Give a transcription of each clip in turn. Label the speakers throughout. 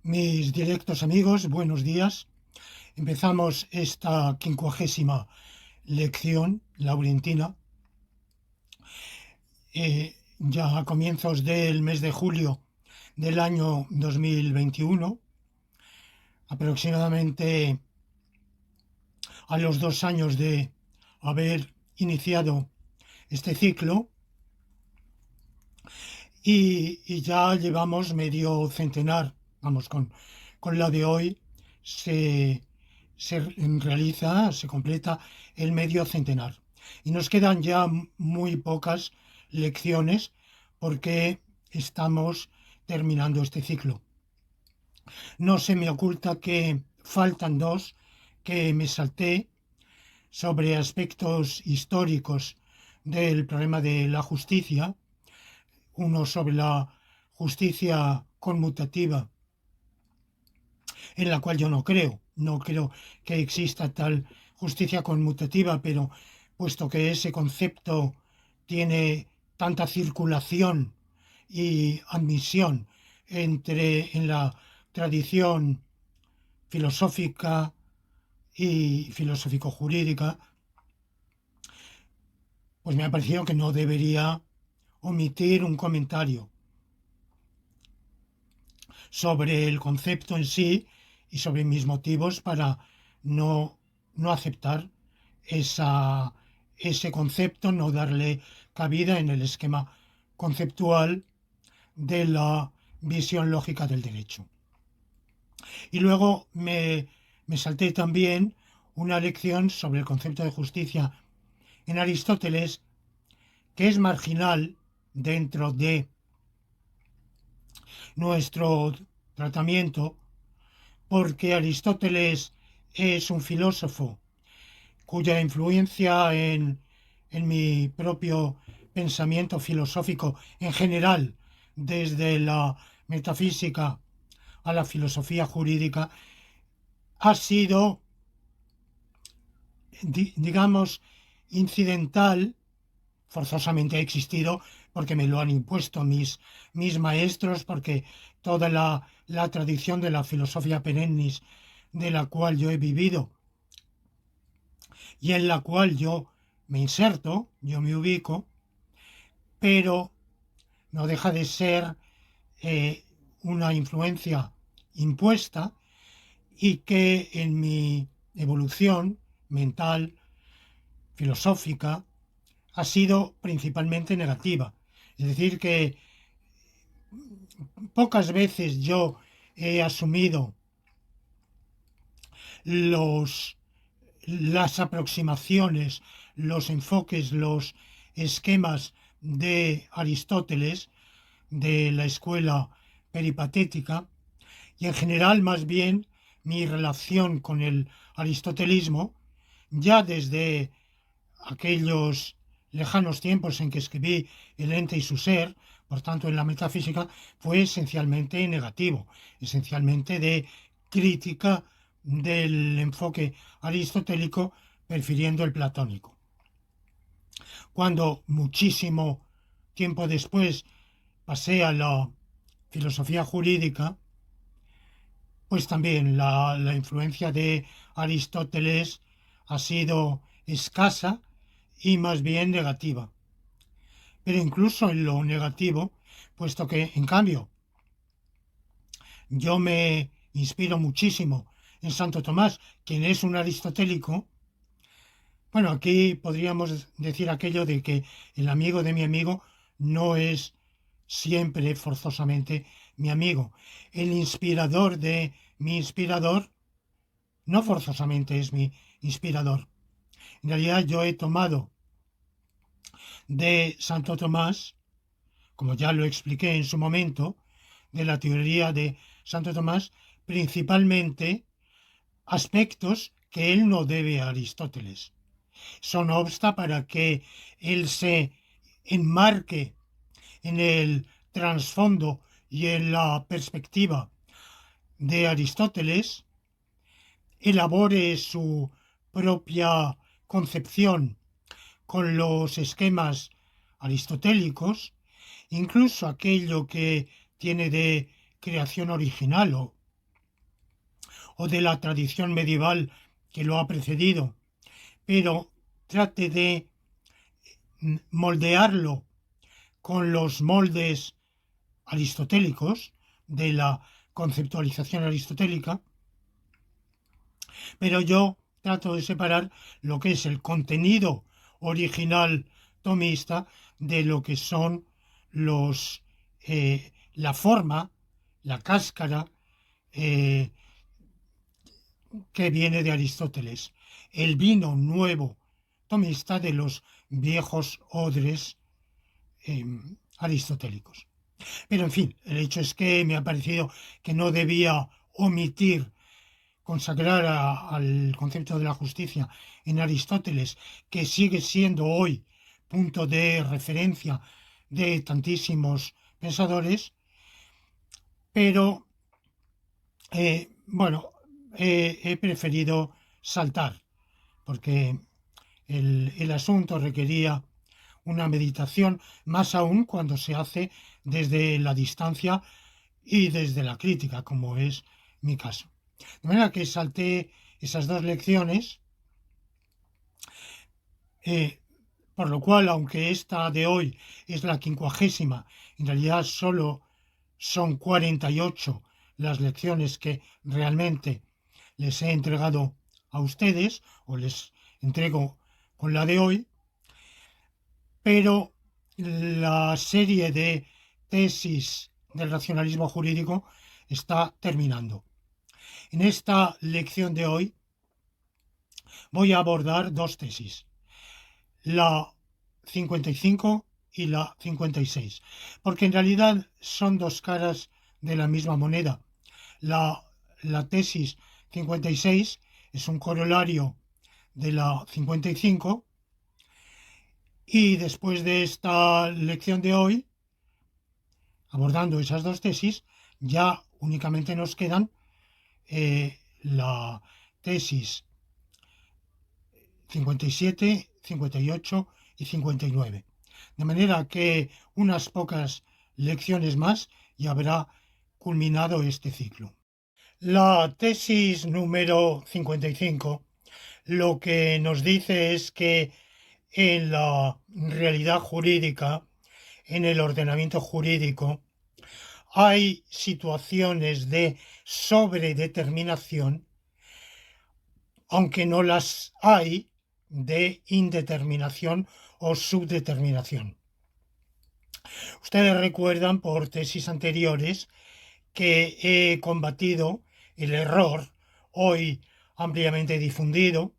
Speaker 1: Mis directos amigos, buenos días. Empezamos esta 50ª lección laurentina, ya a comienzos del mes de julio del año 2021, aproximadamente a los 2 años de haber iniciado este ciclo, y ya llevamos medio centenar. Vamos, con la de hoy se realiza, se completa el medio centenar. Y nos quedan ya muy pocas lecciones porque estamos terminando este ciclo. No se me oculta que faltan dos que me salté sobre aspectos históricos del problema de la justicia. Uno sobre la justicia conmutativa, en la cual yo no creo que exista tal justicia conmutativa, pero puesto que ese concepto tiene tanta circulación y admisión en la tradición filosófica y filosófico-jurídica, pues me ha parecido que no debería omitir un comentario sobre el concepto en sí y sobre mis motivos para no, no aceptar ese concepto, no darle cabida en el esquema conceptual de la visión lógica del derecho. Y luego me salté también una lección sobre el concepto de justicia en Aristóteles, que es marginal dentro de nuestro tratamiento, porque Aristóteles es un filósofo cuya influencia en mi propio pensamiento filosófico en general, desde la metafísica a la filosofía jurídica, ha sido, digamos, incidental. Forzosamente ha existido porque me lo han impuesto mis maestros, porque toda la tradición de la filosofía perennis de la cual yo he vivido y en la cual yo me inserto, yo me ubico, pero no deja de ser una influencia impuesta, y que en mi evolución mental, filosófica, ha sido principalmente negativa. Es decir, que pocas veces yo he asumido los, las aproximaciones, los enfoques, los esquemas de Aristóteles, de la escuela peripatética, y en general más bien mi relación con el aristotelismo, ya desde aquellos lejanos tiempos en que escribí El ente y su ser, por tanto en la metafísica, fue esencialmente negativo, esencialmente de crítica del enfoque aristotélico, prefiriendo el platónico. Cuando muchísimo tiempo después pasé a la filosofía jurídica, pues también la influencia de Aristóteles ha sido escasa y más bien negativa. Pero incluso en lo negativo, puesto que, en cambio, yo me inspiro muchísimo en Santo Tomás, quien es un aristotélico. Bueno, aquí podríamos decir aquello de que el amigo de mi amigo no es siempre forzosamente mi amigo. El inspirador de mi inspirador no forzosamente es mi inspirador. En realidad yo he tomado de Santo Tomás, como ya lo expliqué en su momento, de la teoría de Santo Tomás, principalmente aspectos que él no debe a Aristóteles. Son obsta para que él se enmarque en el trasfondo y en la perspectiva de Aristóteles, elabore su propia concepción con los esquemas aristotélicos, incluso aquello que tiene de creación original o o de la tradición medieval que lo ha precedido, pero trate de moldearlo con los moldes aristotélicos de la conceptualización aristotélica, pero yo trato de separar lo que es el contenido original tomista de lo que son la forma, la cáscara eh, que viene de Aristóteles, el vino nuevo tomista de los viejos odres eh, aristotélicos. Pero en fin, el hecho es que me ha parecido que no debía omitir consagrar al concepto de la justicia en Aristóteles, que sigue siendo hoy punto de referencia de tantísimos pensadores, pero bueno, he preferido saltar, porque el asunto requería una meditación, más aún cuando se hace desde la distancia y desde la crítica, como es mi caso. De manera que salté esas dos lecciones, eh, por lo cual, aunque esta de hoy es la 50ª, en realidad solo son 48 las lecciones que realmente les he entregado a ustedes, o les entrego con la de hoy, pero la serie de tesis del racionalismo jurídico está terminando. En esta lección de hoy voy a abordar dos tesis, la 55 y la 56, porque en realidad son dos caras de la misma moneda. La tesis 56 es un corolario de la 55 y después de esta lección de hoy, abordando esas dos tesis, ya únicamente nos quedan la tesis 57, 58 y 59. De manera que unas pocas lecciones más y habrá culminado este ciclo. La tesis número 55 lo que nos dice es que en la realidad jurídica, en el ordenamiento jurídico, hay situaciones de sobredeterminación, aunque no las hay de indeterminación o subdeterminación. Ustedes recuerdan por tesis anteriores que he combatido el error, hoy ampliamente difundido,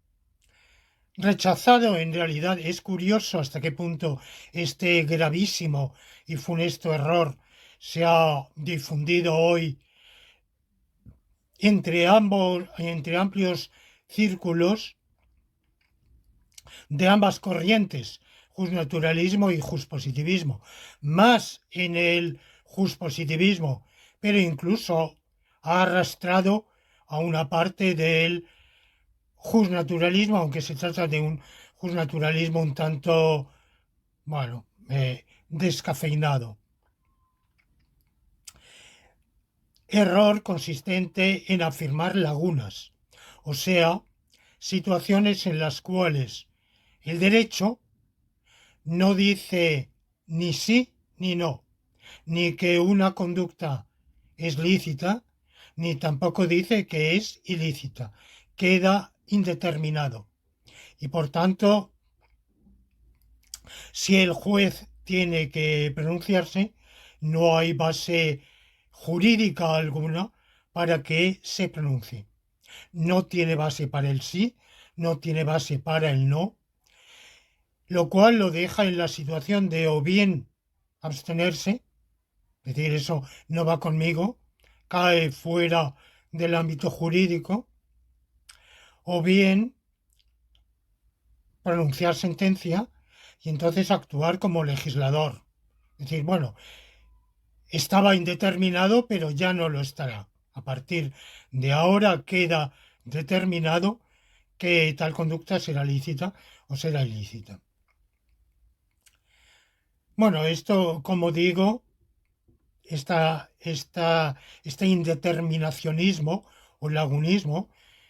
Speaker 1: rechazado en realidad. Es curioso hasta qué punto este gravísimo y funesto error se ha difundido hoy entre amplios círculos de ambas corrientes, justnaturalismo y justpositivismo, más en el justpositivismo, pero incluso ha arrastrado a una parte del justnaturalismo, aunque se trata de un justnaturalismo un tanto, bueno, descafeinado. Error consistente en afirmar lagunas, o sea, situaciones en las cuales el derecho no dice ni sí ni no, ni que una conducta es lícita, ni tampoco dice que es ilícita. Queda indeterminado. Y por tanto, si el juez tiene que pronunciarse, no hay base jurídica alguna para que se pronuncie. No tiene base para el sí, no tiene base para el no, lo cual lo deja en la situación de o bien abstenerse, es decir, eso no va conmigo, cae fuera del ámbito jurídico, o bien pronunciar sentencia y entonces actuar como legislador. Es decir, bueno, estaba indeterminado, pero ya no lo estará. A partir de ahora queda determinado que tal conducta será lícita o será ilícita. Bueno, esto, como digo, este indeterminacionismo o lagunismo,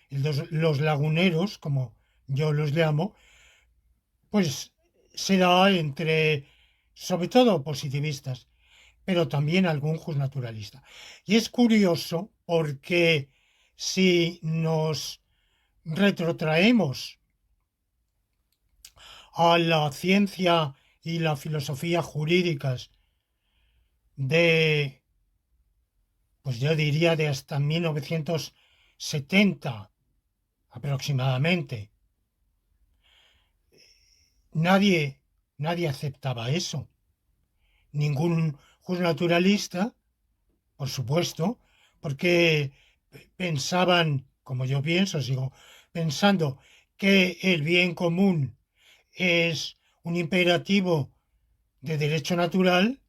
Speaker 1: los laguneros, como yo los llamo, pues se da entre, sobre todo, positivistas, pero también algún justnaturalista. Y es curioso porque si nos retrotraemos a la ciencia y la filosofía jurídicas de, pues yo diría de hasta 1970 aproximadamente, nadie, nadie aceptaba eso. Ningún justnaturalista, por supuesto, porque pensaban, como yo pienso, sigo pensando, que el bien común es un imperativo de derecho natural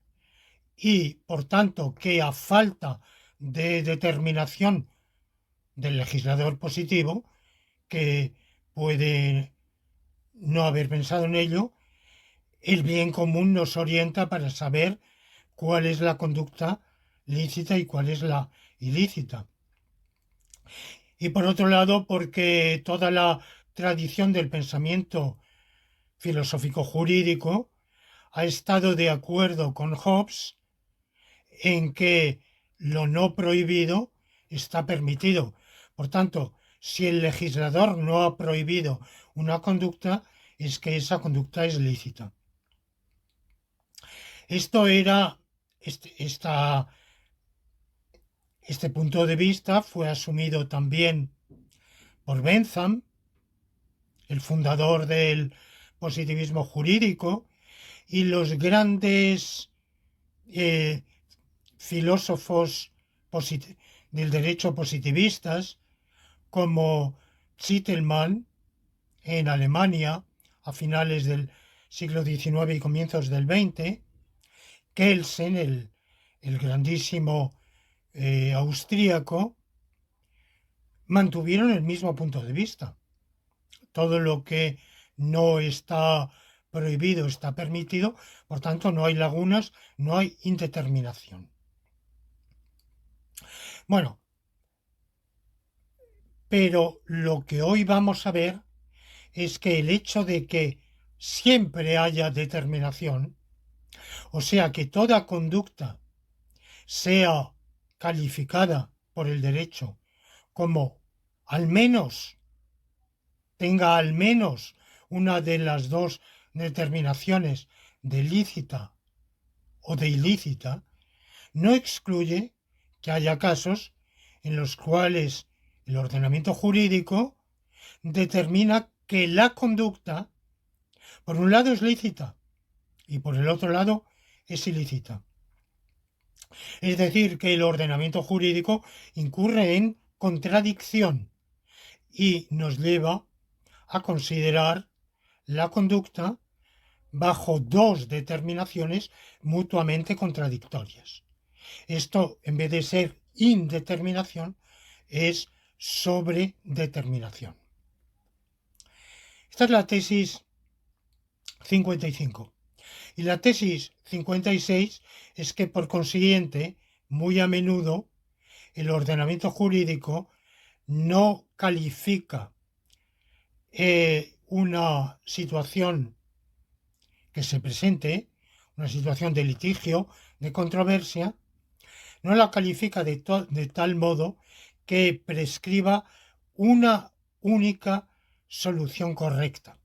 Speaker 1: y, por tanto, que a falta de determinación del legislador positivo, que puede no haber pensado en ello, el bien común nos orienta para saber cuál es la conducta lícita y cuál es la ilícita. Y por otro lado, porque toda la tradición del pensamiento filosófico jurídico ha estado de acuerdo con Hobbes en que lo no prohibido está permitido. Por tanto, si el legislador no ha prohibido una conducta, es que esa conducta es lícita. Esto era, este punto de vista fue asumido también por Bentham, el fundador del positivismo jurídico, y los grandes eh, filósofos del derecho positivistas, como Zittelmann en Alemania a finales del siglo XIX y comienzos del XX, Kelsen, el grandísimo austríaco, mantuvieron el mismo punto de vista. Todo lo que no está prohibido está permitido, por tanto no hay lagunas, no hay indeterminación. Bueno, pero lo que hoy vamos a ver es que el hecho de que siempre haya determinación, o sea, que toda conducta sea calificada por el derecho como al menos tenga al menos una de las dos determinaciones de lícita o de ilícita, no excluye que haya casos en los cuales el ordenamiento jurídico determina que la conducta, por un lado, es lícita y por el otro lado es ilícita. Es decir, que el ordenamiento jurídico incurre en contradicción y nos lleva a considerar la conducta bajo dos determinaciones mutuamente contradictorias. Esto, en vez de ser indeterminación, es sobredeterminación. Esta es la tesis 55. Y la tesis 56 es que, por consiguiente, muy a menudo el ordenamiento jurídico no califica una situación que se presente, una situación de litigio, de controversia, no la califica de tal modo que prescriba una única solución correcta.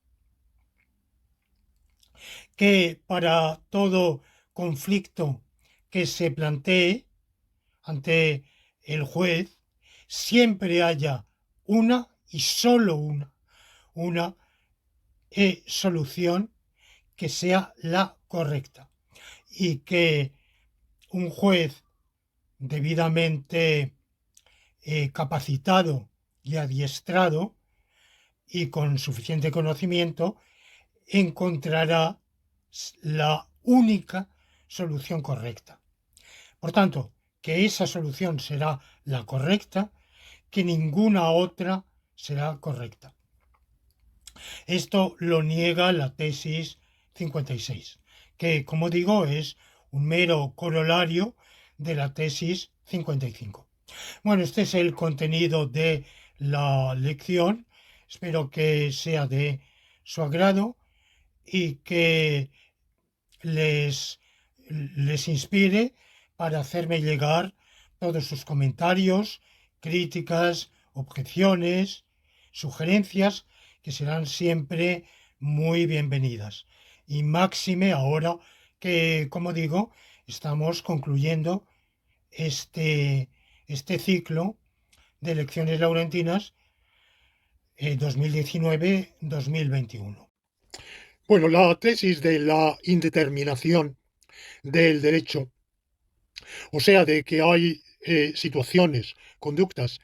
Speaker 1: Que para todo conflicto que se plantee ante el juez, siempre haya una y solo una solución que sea la correcta. Y que un juez debidamente capacitado y adiestrado y con suficiente conocimiento encontrará la única solución correcta. Por tanto, que esa solución será la correcta, que ninguna otra será correcta. Esto lo niega la tesis 56, que, como digo, es un mero corolario de la tesis 55. Bueno, este es el contenido de la lección. Espero que sea de su agrado y que les, les inspire para hacerme llegar todos sus comentarios, críticas, objeciones, sugerencias, que serán siempre muy bienvenidas. Y máxime ahora que, como digo, estamos concluyendo este, este ciclo de lecciones laurentinas 2019-2021.
Speaker 2: Bueno, la tesis de la indeterminación del derecho, o sea, de que hay situaciones, conductas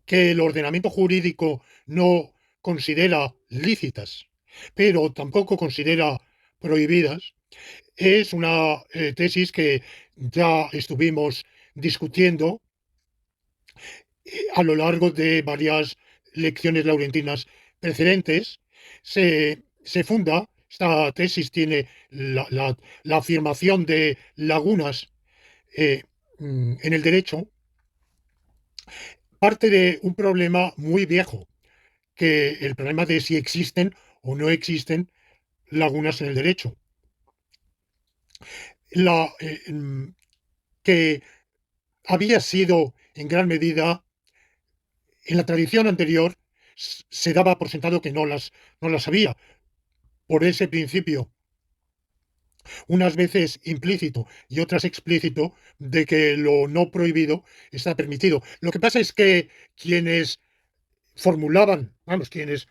Speaker 2: que el ordenamiento jurídico no considera lícitas, pero tampoco considera prohibidas, es una tesis que ya estuvimos discutiendo a lo largo de varias lecciones laurentinas precedentes. Se funda, esta tesis tiene la afirmación de lagunas eh, en el derecho, parte de un problema muy viejo, que el problema de si existen o no existen lagunas en el derecho. La, que había sido en gran medida, en la tradición anterior, se daba por sentado que no las había, por ese principio, unas veces implícito y otras explícito, de que lo no prohibido está permitido. Lo que pasa es que quienes formulaban, vamos, quienes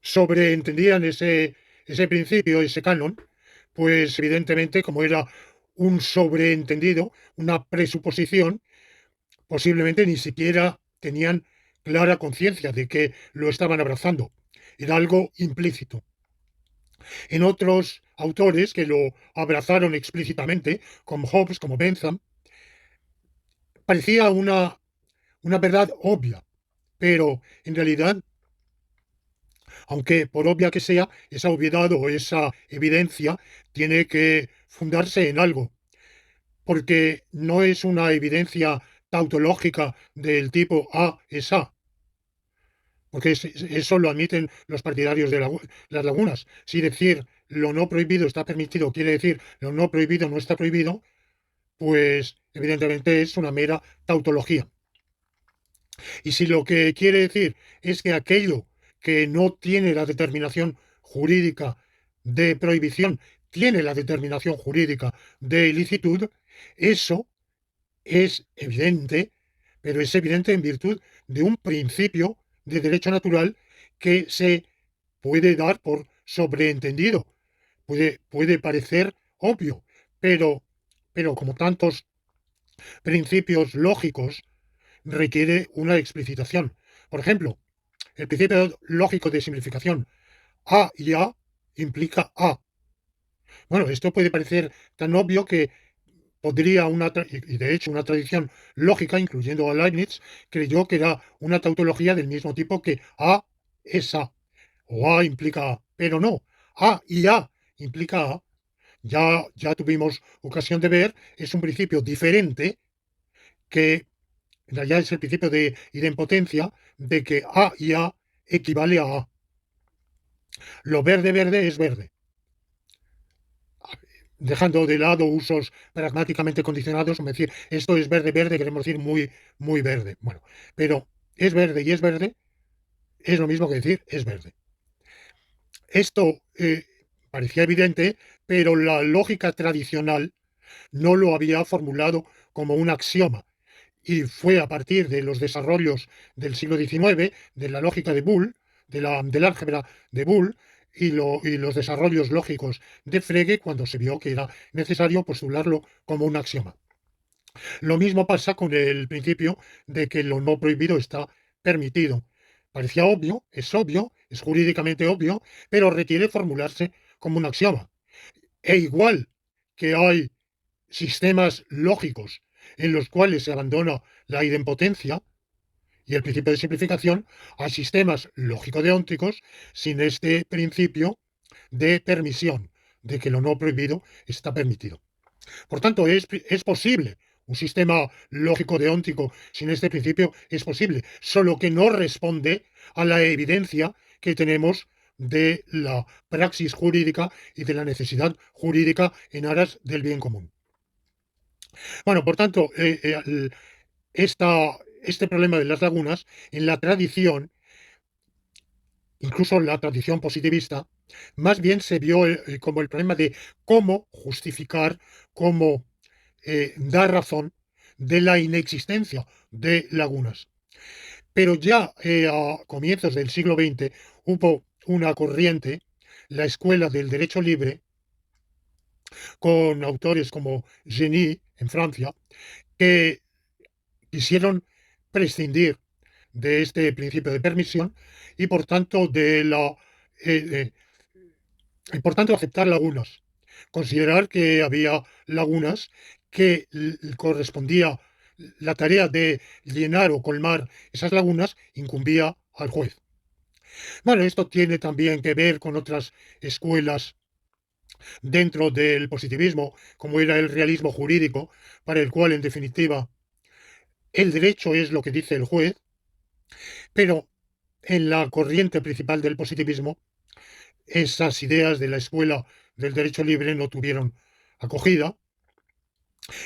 Speaker 2: sobreentendían ese principio, ese canon, pues evidentemente, como era un sobreentendido, una presuposición, posiblemente ni siquiera tenían clara conciencia de que lo estaban abrazando. Era algo implícito. En otros autores que lo abrazaron explícitamente, como Hobbes, como Bentham, parecía una verdad obvia, pero en realidad, aunque por obvia que sea, esa obviedad o esa evidencia tiene que fundarse en algo, porque no es una evidencia tautológica del tipo A es A, porque eso lo admiten los partidarios de las lagunas. Si decir lo no prohibido está permitido quiere decir lo no prohibido no está prohibido, pues evidentemente es una mera tautología. Y si lo que quiere decir es que aquello que no tiene la determinación jurídica de prohibición tiene la determinación jurídica de ilicitud, eso es evidente, pero es evidente en virtud de un principio de derecho natural que se puede dar por sobreentendido. Puede parecer obvio, pero, pero como tantos principios lógicos, requiere una explicitación. Por ejemplo, el principio lógico de simplificación. A y A implica A. Bueno, esto puede parecer tan obvio que podría y de hecho una tradición lógica, incluyendo a Leibniz, creyó que era una tautología del mismo tipo que A es A, o A implica A, pero no, A y A implica A. Ya tuvimos ocasión de ver, es un principio diferente que en realidad es el principio de idempotencia, de que A y A equivale a A. Lo verde verde es verde. Dejando de lado usos pragmáticamente condicionados, como decir, esto es verde verde, queremos decir muy, muy verde. Bueno, pero es verde y es verde, es lo mismo que decir es verde. Esto parecía evidente, pero la lógica tradicional no lo había formulado como un axioma. Y fue a partir de los desarrollos del siglo XIX, de la lógica de Boole, del álgebra de Boole, y los desarrollos lógicos de Frege, cuando se vio que era necesario postularlo como un axioma. Lo mismo pasa con el principio de que lo no prohibido está permitido. Parecía obvio, es jurídicamente obvio, pero requiere formularse como un axioma. E igual que hay sistemas lógicos en los cuales se abandona la idempotencia y el principio de simplificación, hay sistemas lógico-deónticos sin este principio de permisión, de que lo no prohibido está permitido. Por tanto, es posible Un sistema lógico deóntico sin este principio es posible, solo que no responde a la evidencia que tenemos de la praxis jurídica y de la necesidad jurídica en aras del bien común. Bueno, por tanto, este problema de las lagunas en la tradición, incluso en la tradición positivista, más bien se vio como el problema de cómo justificar, cómo dar razón de la inexistencia de lagunas. Pero ya a comienzos del siglo XX hubo una corriente, la Escuela del Derecho Libre, con autores como Genie en Francia, que quisieron prescindir de este principio de permisión y por tanto eh, por tanto aceptar lagunas, considerar que había lagunas que correspondía la tarea de llenar o colmar esas lagunas incumbía al juez. Bueno, esto tiene también que ver con otras escuelas dentro del positivismo, como era el realismo jurídico, para el cual, en definitiva, el derecho es lo que dice el juez, pero en la corriente principal del positivismo, esas ideas de la escuela del derecho libre no tuvieron acogida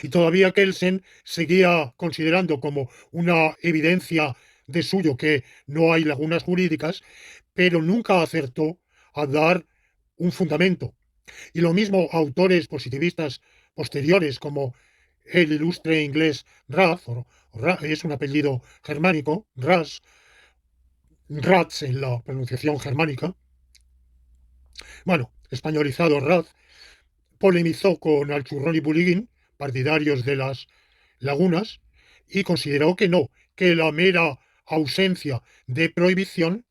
Speaker 2: y todavía Kelsen seguía considerando como una evidencia de suyo que no hay lagunas jurídicas, pero nunca acertó a dar un fundamento. Y lo mismo autores positivistas posteriores como el ilustre inglés Raz, es un apellido germánico, Ratz en la pronunciación germánica, bueno, españolizado Raz, polemizó con Alchurrón y Bullivín, partidarios de las lagunas, y consideró que no, que la mera ausencia de prohibición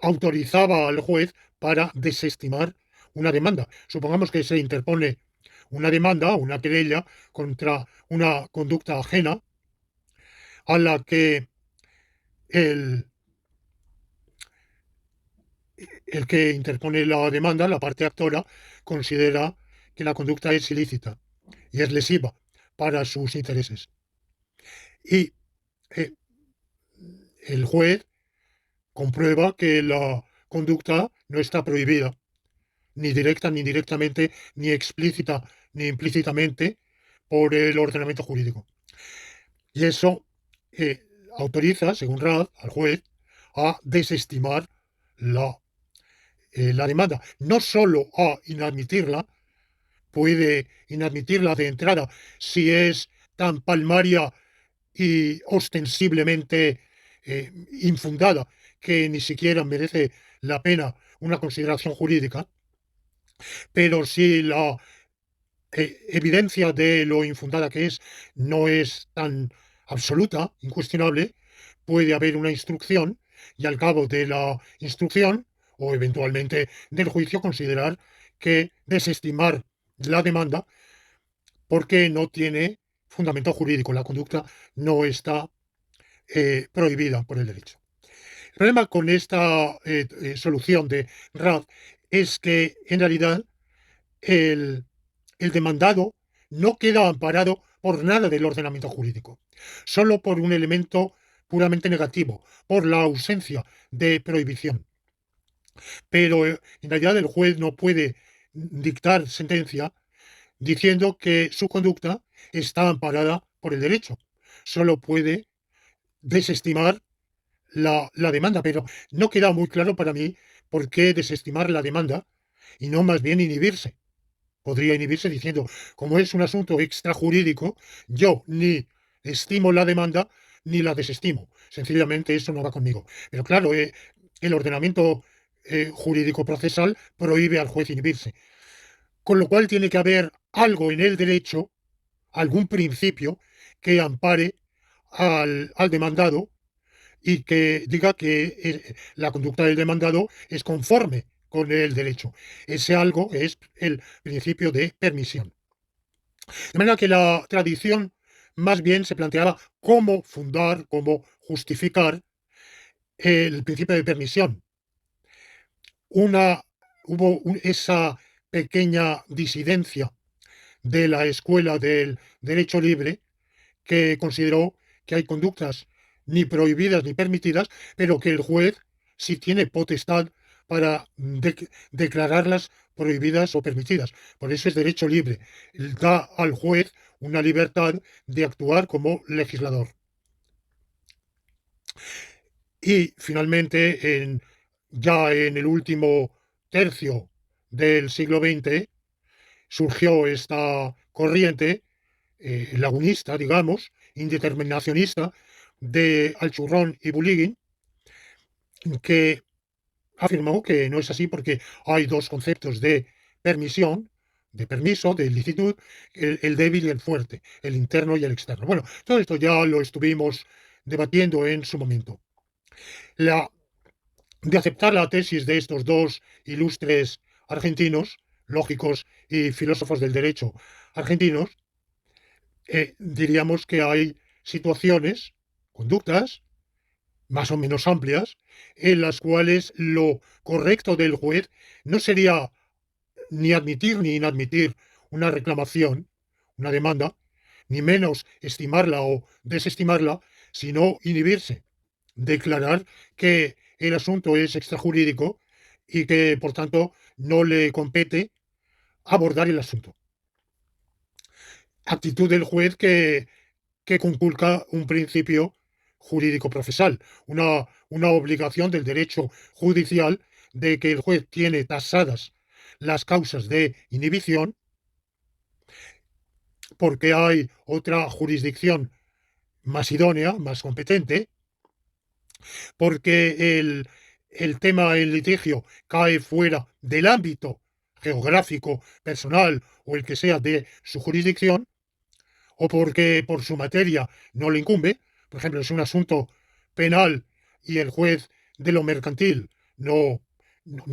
Speaker 2: autorizaba al juez para desestimar una demanda. Supongamos que se interpone una demanda, una querella contra una conducta ajena a la que el, el que interpone la demanda, la parte actora, considera que la conducta es ilícita y es lesiva para sus intereses. Y eh, el juez comprueba que la conducta no está prohibida, ni directa, ni indirectamente, ni explícita, ni implícitamente por el ordenamiento jurídico. Y eso autoriza, según Rad, al juez a desestimar la demanda. No solo a inadmitirla, puede inadmitirla de entrada si es tan palmaria y ostensiblemente infundada que ni siquiera merece la pena una consideración jurídica, pero si la evidencia de lo infundada que es no es tan absoluta, incuestionable, puede haber una instrucción y al cabo de la instrucción o eventualmente del juicio considerar que desestimar la demanda porque no tiene fundamento jurídico. La conducta no está prohibida por el derecho. El problema con esta solución de Rad es que en realidad el, el demandado no queda amparado por nada del ordenamiento jurídico, solo por un elemento puramente negativo, por la ausencia de prohibición. Pero en realidad el juez no puede dictar sentencia diciendo que su conducta está amparada por el derecho. Solo puede desestimar la demanda, pero no queda muy claro para mí por qué desestimar la demanda y no más bien inhibirse. Podría inhibirse diciendo, como es un asunto extrajurídico, yo ni estimo la demanda ni la desestimo. Sencillamente eso no va conmigo. Pero claro, el ordenamiento jurídico procesal prohíbe al juez inhibirse. Con lo cual tiene que haber algo en el derecho, algún principio que ampare al demandado y que diga que la conducta del demandado es conforme con el derecho. Ese algo es el principio de permisión. De manera que la tradición más bien se planteaba cómo fundar, cómo justificar el principio de permisión. Hubo esa pequeña disidencia de la escuela del derecho libre, que consideró que hay conductas ni prohibidas ni permitidas, pero que el juez sí tiene potestad para declararlas prohibidas o permitidas. Por eso es derecho libre. Da al juez una libertad de actuar como legislador. Y finalmente, ya en el último tercio del siglo XX, surgió esta corriente lagunista, digamos, indeterminacionista, de Alchurrón y Bulligin, que afirmó que no es así porque hay dos conceptos de permisión, de permiso, de licitud, el débil y el fuerte, el interno y el externo. Bueno, todo esto ya lo estuvimos debatiendo en su momento. De aceptar la tesis de estos dos ilustres argentinos, lógicos y filósofos del derecho argentinos, diríamos que hay situaciones, conductas, más o menos amplias, en las cuales lo correcto del juez no sería ni admitir ni inadmitir una reclamación, una demanda, ni menos estimarla o desestimarla, sino inhibirse, declarar que el asunto es extrajurídico y que, por tanto, no le compete abordar el asunto. Actitud del juez que conculca un principio jurídico procesal, una obligación del derecho judicial de que el juez tiene tasadas las causas de inhibición porque hay otra jurisdicción más idónea, más competente, porque el tema en litigio cae fuera del ámbito geográfico, personal o el que sea de su jurisdicción, o porque por su materia no le incumbe, por ejemplo, es un asunto penal y el juez de lo mercantil no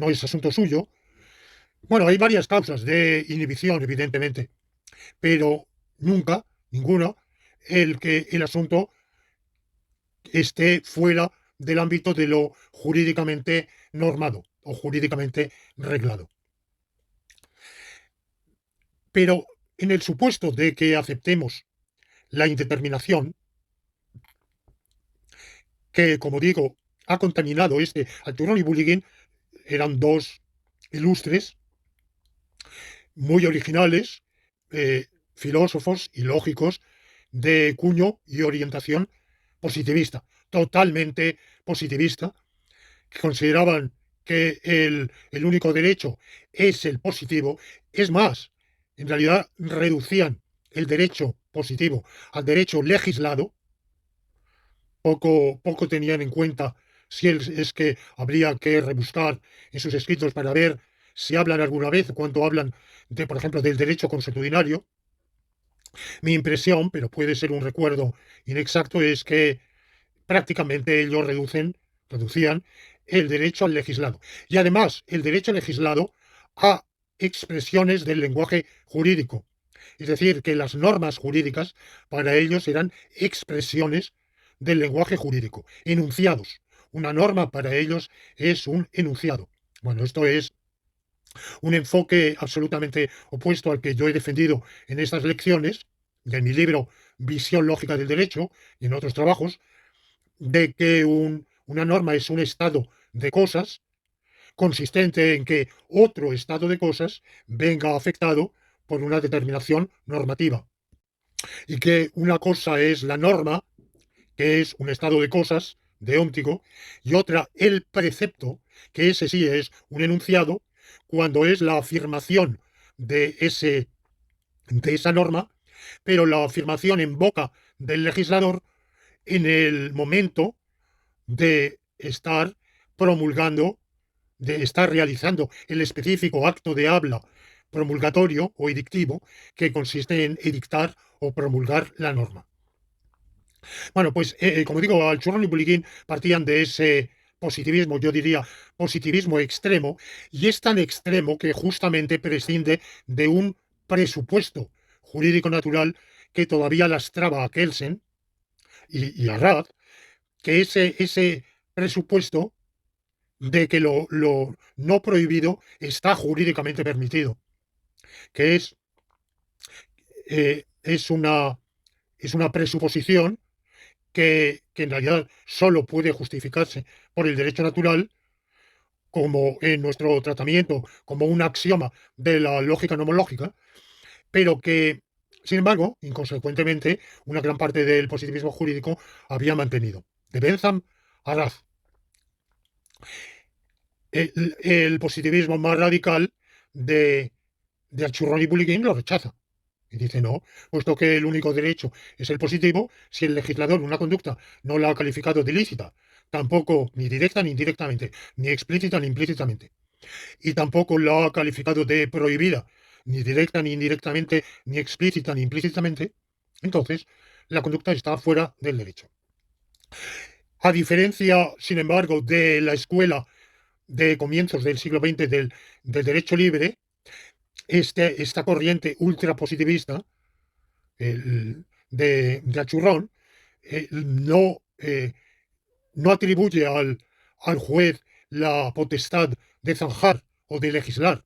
Speaker 2: es asunto suyo. Bueno, hay varias causas de inhibición, evidentemente, pero nunca, ninguna, el que el asunto esté fuera del ámbito de lo jurídicamente normado o jurídicamente reglado. Pero en el supuesto de que aceptemos la indeterminación, que, como digo, ha contaminado Alturón y Bulligin, eran dos ilustres, muy originales, filósofos y lógicos de cuño y orientación positivista, totalmente positivista, que consideraban que el único derecho es el positivo. Es más, en realidad reducían el derecho positivo al derecho legislado. Poco tenían en cuenta si es que habría que rebuscar en sus escritos para ver si hablan alguna vez, cuando hablan de, por ejemplo, del derecho consuetudinario. Mi impresión, pero puede ser un recuerdo inexacto, es que prácticamente ellos reducían el derecho al legislado. Y además, el derecho legislado a expresiones del lenguaje jurídico. Es decir, que las normas jurídicas para ellos eran expresiones del lenguaje jurídico, enunciados. Una norma para ellos es un enunciado. Bueno, esto es un enfoque absolutamente opuesto al que yo he defendido en estas lecciones, de mi libro Visión Lógica del Derecho y en otros trabajos, de que una norma es un estado de cosas consistente en que otro estado de cosas venga afectado por una determinación normativa. Y que una cosa es la norma, que es un estado de cosas deóntico, y otra el precepto, que ese sí es un enunciado, cuando es la afirmación de esa norma, pero la afirmación en boca del legislador en el momento de estar promulgando, de estar realizando el específico acto de habla promulgatorio o edictivo que consiste en edictar o promulgar la norma. Bueno, pues como digo, Alchurrón y Bulligin partían de ese positivismo, yo diría positivismo extremo, y es tan extremo que justamente prescinde de un presupuesto jurídico natural que todavía lastraba a Kelsen y a Rath, que ese presupuesto de que lo no prohibido está jurídicamente permitido, que es es una presuposición que en realidad solo puede justificarse por el derecho natural, como en nuestro tratamiento, como un axioma de la lógica nomológica, pero que, sin embargo, inconsecuentemente, una gran parte del positivismo jurídico había mantenido. De Bentham a Raz. El positivismo más radical de Achurrón y Bulliquín lo rechaza. Y dice, no, puesto que el único derecho es el positivo, si el legislador una conducta no la ha calificado de ilícita, tampoco ni directa ni indirectamente, ni explícita ni implícitamente, y tampoco la ha calificado de prohibida, ni directa ni indirectamente, ni explícita ni implícitamente, entonces la conducta está fuera del derecho. A diferencia, sin embargo, de la escuela de comienzos del siglo XX del derecho libre, esta corriente ultrapositivista de Achurrón no atribuye al juez la potestad de zanjar o de legislar,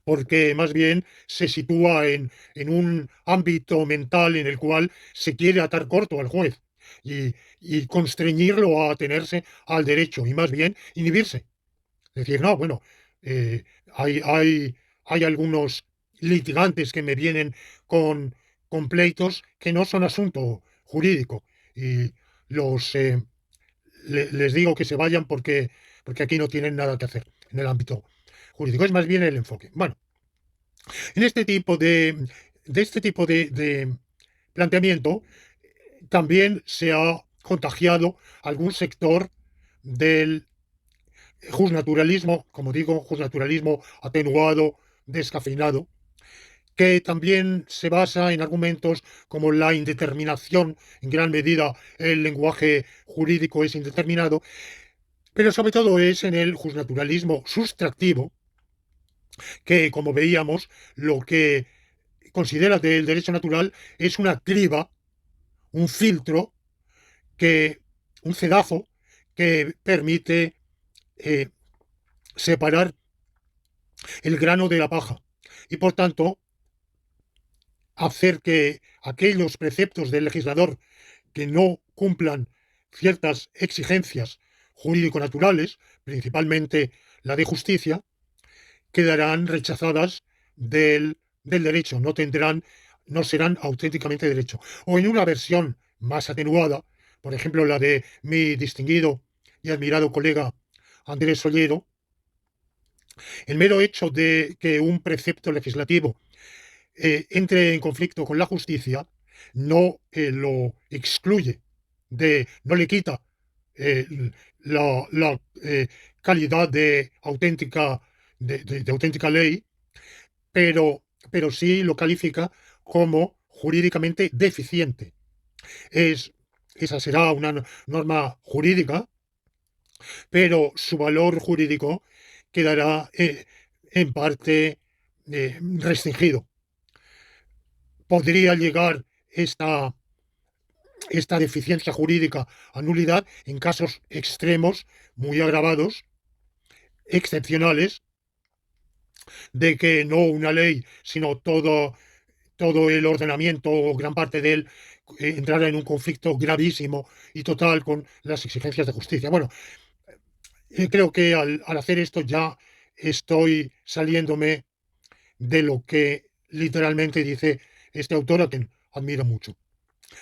Speaker 2: porque más bien se sitúa en un ámbito mental en el cual se quiere atar corto al juez y constreñirlo a atenerse al derecho y más bien inhibirse. Es decir, no, bueno, eh, hay algunos litigantes que me vienen con, con pleitos que no son asunto jurídico y les digo que se vayan porque aquí no tienen nada que hacer en el ámbito jurídico. Es más bien el enfoque. Bueno, en este tipo de planteamiento también se ha contagiado algún sector del justnaturalismo, como digo, justnaturalismo atenuado, descafeinado, que también se basa en argumentos como la indeterminación, en gran medida el lenguaje jurídico es indeterminado, pero sobre todo es en el justnaturalismo sustractivo, que como veíamos, lo que considera del derecho natural es una criba, un filtro, que, un cedazo que permite eh, separar el grano de la paja y por tanto hacer que aquellos preceptos del legislador que no cumplan ciertas exigencias jurídico-naturales, principalmente la de justicia, quedarán rechazadas del derecho, no serán auténticamente derecho. O en una versión más atenuada, por ejemplo la de mi distinguido y admirado colega Andrés Ollero, el mero hecho de que un precepto legislativo entre en conflicto con la justicia no lo excluye, no le quita eh, la calidad de auténtica ley, pero sí lo califica como jurídicamente deficiente. Esa será una norma jurídica, pero su valor jurídico quedará en parte restringido. Podría llegar esta deficiencia jurídica a nulidad en casos extremos, muy agravados, excepcionales, de que no una ley, sino todo el ordenamiento o gran parte de él entrara en un conflicto gravísimo y total con las exigencias de justicia. Bueno, creo que al hacer esto ya estoy saliéndome de lo que literalmente dice este autor, a quien admiro mucho.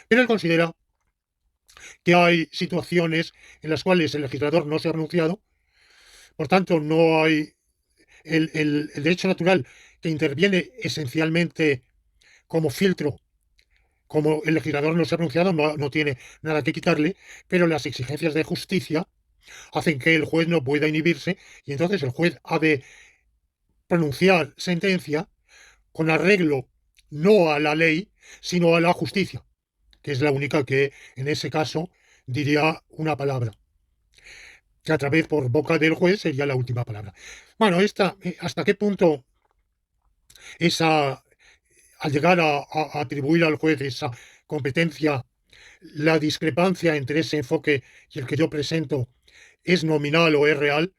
Speaker 2: Pero él considera que hay situaciones en las cuales el legislador no se ha pronunciado, por tanto no hay el derecho natural, que interviene esencialmente como filtro, como el legislador no se ha pronunciado, no tiene nada que quitarle, pero las exigencias de justicia hacen que el juez no pueda inhibirse y entonces el juez ha de pronunciar sentencia con arreglo no a la ley, sino a la justicia, que es la única que en ese caso diría una palabra, que a través por boca del juez sería la última palabra. Bueno, ¿hasta qué punto esa, al llegar a atribuir al juez esa competencia, la discrepancia entre ese enfoque y el que yo presento es nominal o es real?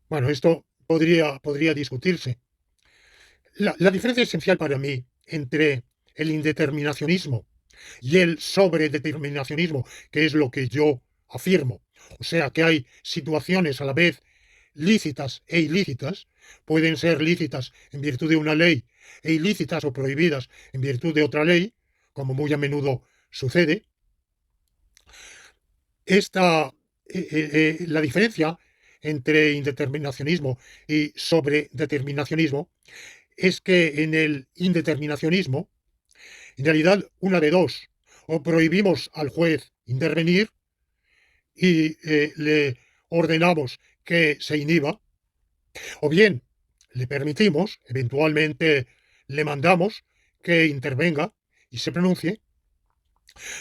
Speaker 2: Bueno, esto podría discutirse. La diferencia esencial para mí entre el indeterminacionismo y el sobredeterminacionismo, que es lo que yo afirmo, o sea, que hay situaciones a la vez lícitas e ilícitas, pueden ser lícitas en virtud de una ley e ilícitas o prohibidas en virtud de otra ley, como muy a menudo sucede. La diferencia entre indeterminacionismo y sobredeterminacionismo es que en el indeterminacionismo, en realidad, una de dos, o prohibimos al juez intervenir y le ordenamos que se inhiba, o bien le permitimos, eventualmente le mandamos que intervenga y se pronuncie,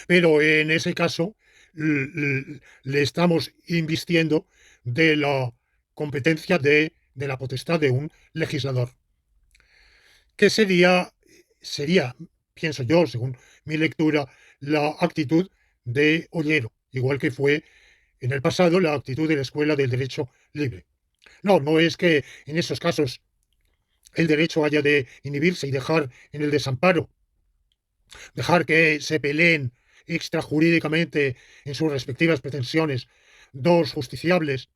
Speaker 2: pero en ese caso le estamos invistiendo de la competencia de la potestad de un legislador, que sería, pienso yo, según mi lectura, la actitud de Ollero, igual que fue en el pasado la actitud de la Escuela del Derecho Libre. No es que en esos casos el derecho haya de inhibirse y dejar en el desamparo, dejar que se peleen extrajurídicamente en sus respectivas pretensiones dos justiciables.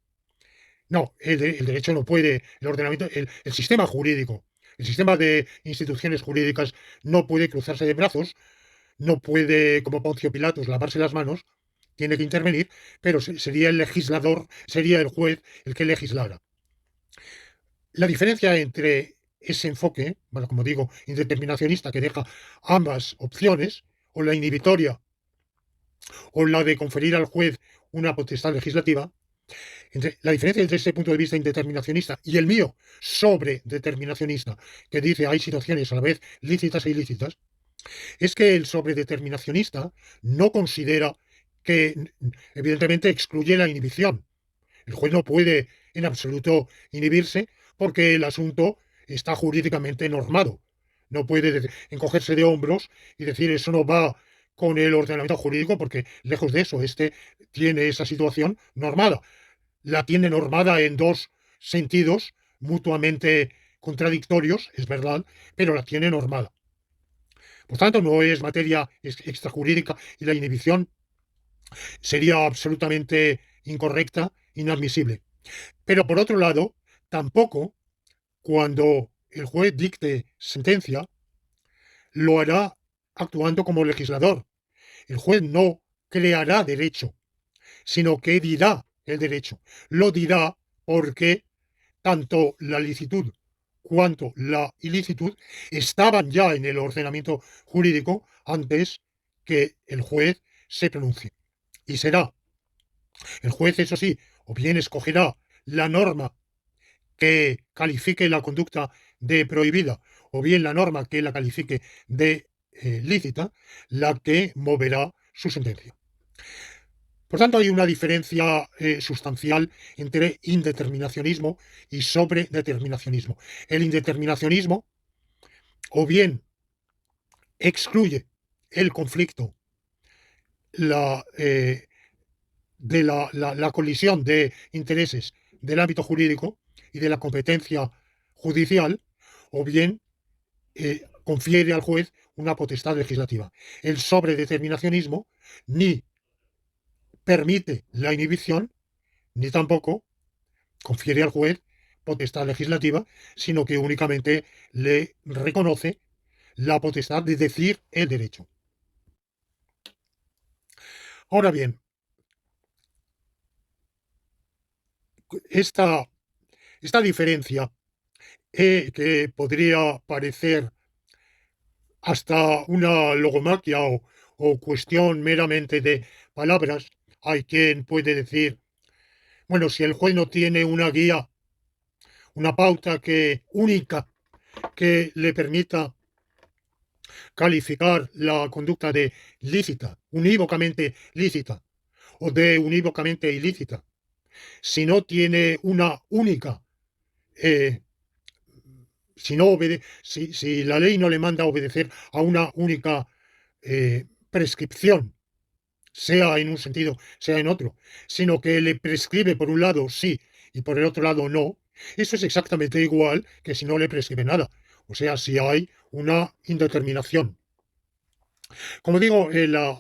Speaker 2: No, el derecho no puede, el ordenamiento, el sistema jurídico, el sistema de instituciones jurídicas no puede cruzarse de brazos, no puede, como Poncio Pilatos, lavarse las manos, tiene que intervenir, pero sería el legislador, sería el juez el que legislara. La diferencia entre ese enfoque, bueno, como digo, indeterminacionista, que deja ambas opciones, o la inhibitoria, o la de conferir al juez una potestad legislativa, la diferencia entre ese punto de vista indeterminacionista y el mío sobredeterminacionista, que dice hay situaciones a la vez lícitas e ilícitas, es que el sobredeterminacionista no considera que, evidentemente, excluye la inhibición. El juez no puede en absoluto inhibirse porque el asunto está jurídicamente normado. No puede encogerse de hombros y decir eso no va con el ordenamiento jurídico porque, lejos de eso, este tiene esa situación normada. La tiene normada en dos sentidos mutuamente contradictorios, es verdad, pero la tiene normada. Por tanto, no es materia extrajurídica y la inhibición sería absolutamente incorrecta, inadmisible. Pero por otro lado, tampoco cuando el juez dicte sentencia, lo hará actuando como legislador. El juez no creará derecho, sino que dirá el derecho. Lo dirá porque tanto la licitud cuanto la ilicitud estaban ya en el ordenamiento jurídico antes que el juez se pronuncie. Y será el juez, eso sí, o bien escogerá la norma que califique la conducta de prohibida, o bien la norma que la califique de lícita, la que moverá su sentencia. Por tanto, hay una diferencia sustancial entre indeterminacionismo y sobredeterminacionismo. El indeterminacionismo o bien excluye el conflicto la, de la colisión de intereses del ámbito jurídico y de la competencia judicial, o bien confiere al juez una potestad legislativa. El sobredeterminacionismo ni permite la inhibición, ni tampoco confiere al juez potestad legislativa, sino que únicamente le reconoce la potestad de decir el derecho. Ahora bien, esta diferencia que podría parecer hasta una logomaquia o cuestión meramente de palabras, hay quien puede decir, bueno, si el juez no tiene una guía, una pauta única que le permita calificar la conducta de lícita, unívocamente lícita, o de unívocamente ilícita, si no tiene una única, si la ley no le manda a obedecer a una única prescripción, sea en un sentido, sea en otro, sino que le prescribe por un lado sí y por el otro lado no, eso es exactamente igual que si no le prescribe nada. o sea, si hay una indeterminación. Como digo,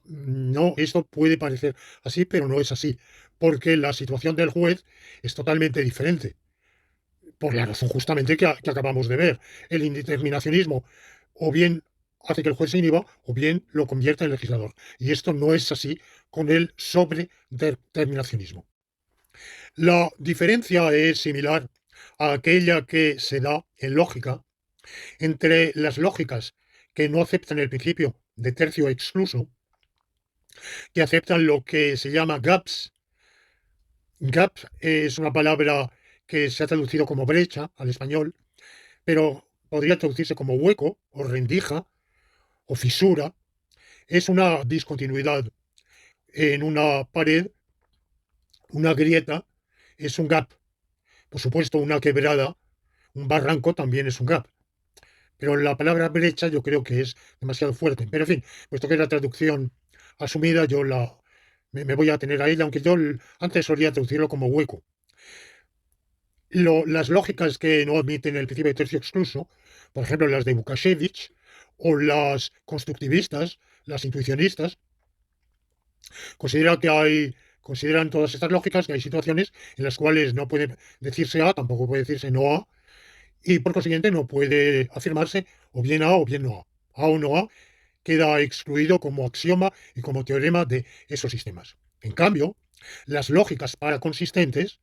Speaker 2: no, esto puede parecer así, pero no es así, porque la situación del juez es totalmente diferente, por la razón justamente que acabamos de ver. El indeterminacionismo o bien hace que el juez se inhiba o bien lo convierte en legislador. Y esto no es así con el sobredeterminacionismo. La diferencia es similar a aquella que se da en lógica entre las lógicas que no aceptan el principio de tercio excluso, que aceptan lo que se llama gaps. Gap es una palabra que se ha traducido como brecha al español, pero podría traducirse como hueco o rendija o fisura. Es una discontinuidad en una pared, una grieta es un gap. Por supuesto, una quebrada, un barranco también es un gap. Pero la palabra brecha yo creo que es demasiado fuerte. Pero en fin, puesto que es la traducción asumida, me voy a tener a ella, aunque antes solía traducirlo como hueco. Las lógicas que no admiten el principio de tercio excluso, por ejemplo las de Bukashevich, o las constructivistas, las intuicionistas, consideran todas estas lógicas que hay situaciones en las cuales no puede decirse A, tampoco puede decirse no A, y por consiguiente no puede afirmarse o bien A o bien no A. A o no A queda excluido como axioma y como teorema de esos sistemas. En cambio, las lógicas paraconsistentes,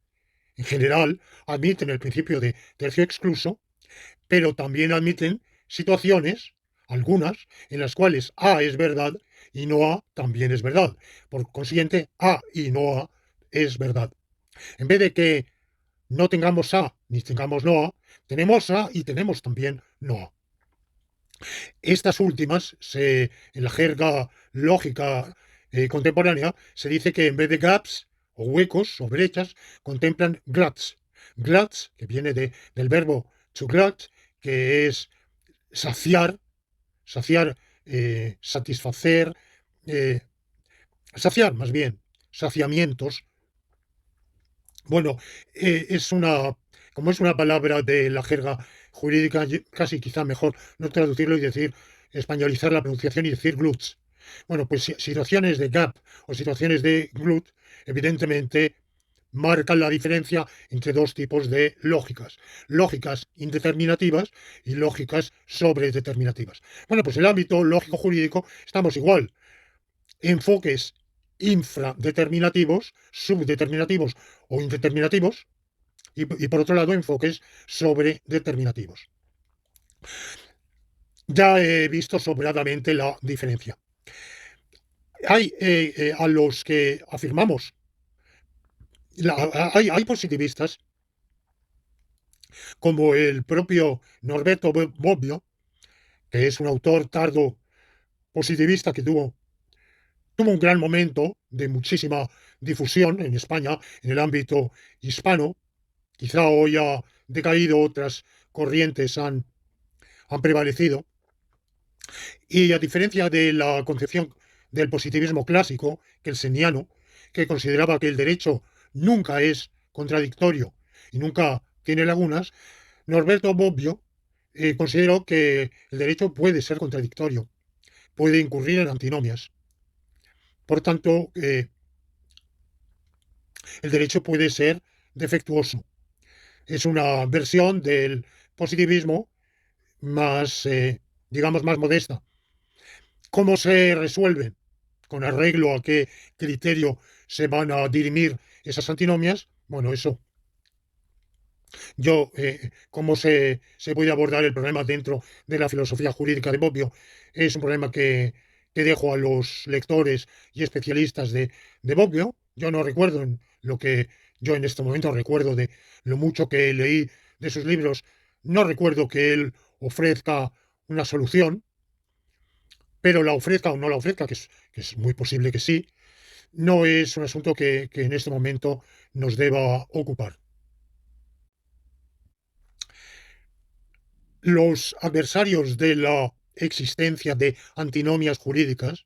Speaker 2: en general, admiten el principio de tercio excluso, pero también admiten situaciones, algunas, en las cuales A es verdad y no A también es verdad. Por consiguiente, A y no A es verdad. En vez de que no tengamos A ni tengamos no A, tenemos A y tenemos también no A. Estas últimas, en la jerga lógica contemporánea, se dice que en vez de gaps o huecos o brechas, contemplan glats. Glats, que viene del verbo to glut, que es saciar, satisfacer, eh, saciar más bien, saciamientos. Bueno, como es una palabra de la jerga jurídica, casi quizá mejor no traducirlo y decir, españolizar la pronunciación y decir gluts. Bueno, pues situaciones de gap o situaciones de glut, evidentemente marcan la diferencia entre dos tipos de lógicas. Lógicas indeterminativas y lógicas sobredeterminativas. Bueno, pues en el ámbito lógico-jurídico estamos igual. Enfoques infradeterminativos, subdeterminativos o indeterminativos, y por otro lado enfoques sobredeterminativos. Ya he visto sobradamente la diferencia. Hay a los que afirmamos, hay positivistas como el propio Norberto Bobbio, que es un autor tardo positivista que tuvo un gran momento de muchísima difusión en España, en el ámbito hispano. Quizá hoy ha decaído, otras corrientes han prevalecido. Y a diferencia de la concepción del positivismo clásico, kelseniano, que consideraba que el derecho nunca es contradictorio y nunca tiene lagunas, Norberto Bobbio consideró que el derecho puede ser contradictorio, puede incurrir en antinomias. Por tanto, el derecho puede ser defectuoso. Es una versión del positivismo más, digamos, más modesta. ¿Cómo se resuelven? Con arreglo a qué criterio se van a dirimir esas antinomias. Bueno, eso. ¿Cómo se puede abordar el problema dentro de la filosofía jurídica de Bobbio? Es un problema que dejo a los lectores y especialistas de Bobbio. Yo no recuerdo lo que yo en este momento recuerdo de lo mucho que leí de sus libros. No recuerdo que él ofrezca una solución, pero la ofrezca o no la ofrezca, que es muy posible que sí, no es un asunto que en este momento nos deba ocupar. Los adversarios de la existencia de antinomias jurídicas,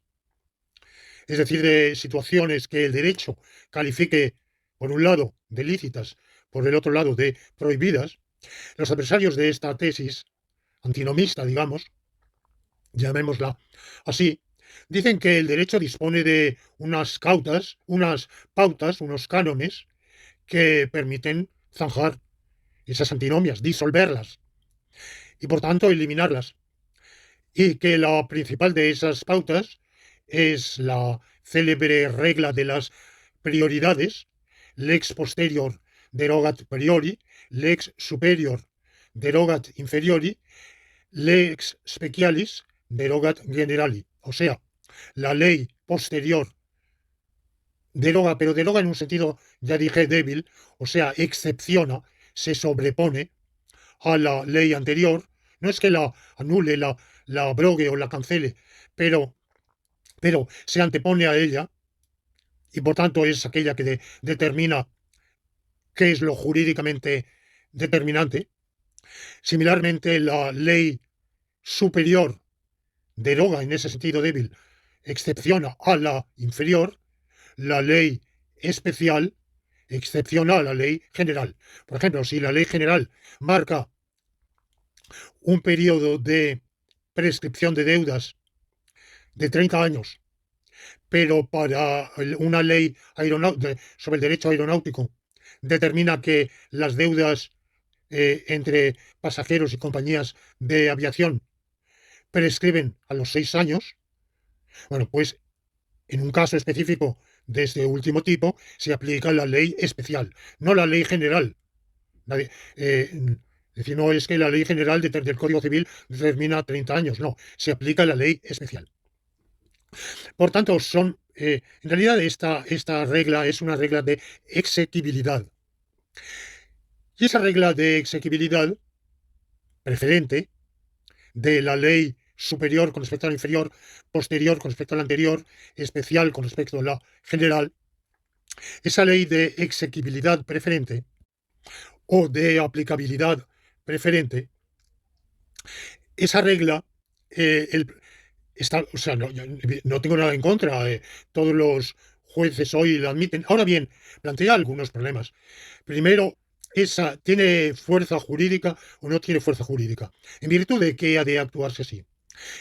Speaker 2: es decir, de situaciones que el derecho califique, por un lado, de lícitas, por el otro lado, de prohibidas, los adversarios de esta tesis antinomista, digamos, llamémosla así, dicen que el derecho dispone de unas pautas, unos cánones que permiten zanjar esas antinomias, disolverlas y por tanto eliminarlas. Y que la principal de esas pautas es la célebre regla de las prioridades, lex posterior derogat priori, lex superior derogat inferiori, lex specialis derogat generali. O sea, la ley posterior deroga, pero deroga en un sentido, ya dije, débil, o sea, excepciona, se sobrepone a la ley anterior. No es que la anule, la abrogue o la cancele, pero, pero se antepone a ella y por tanto es aquella que determina qué es lo jurídicamente determinante. Similarmente, la ley superior deroga en ese sentido débil, excepciona a la inferior, la ley especial excepciona a la ley general. Por ejemplo, si la ley general marca un periodo de prescripción de deudas de 30 años, pero para una ley sobre el derecho aeronáutico determina que las deudas entre pasajeros y compañías de aviación prescriben a los 6 años, bueno, pues en un caso específico de este último tipo se aplica la ley especial, no la ley general. Es decir, no es que la ley general del Código Civil determina 30 años, no, se aplica la ley especial. Por tanto, en realidad esta regla es una regla de exequibilidad. Y esa regla de exequibilidad preferente de la ley superior con respecto a la inferior, posterior con respecto a la anterior, especial con respecto a la general, esa ley de exequibilidad preferente o de aplicabilidad preferente, esa regla, o sea, no tengo nada en contra, todos los jueces hoy la admiten. Ahora bien, plantea algunos problemas. Primero, ¿esa tiene fuerza jurídica o no tiene fuerza jurídica? ¿En virtud de qué ha de actuarse así?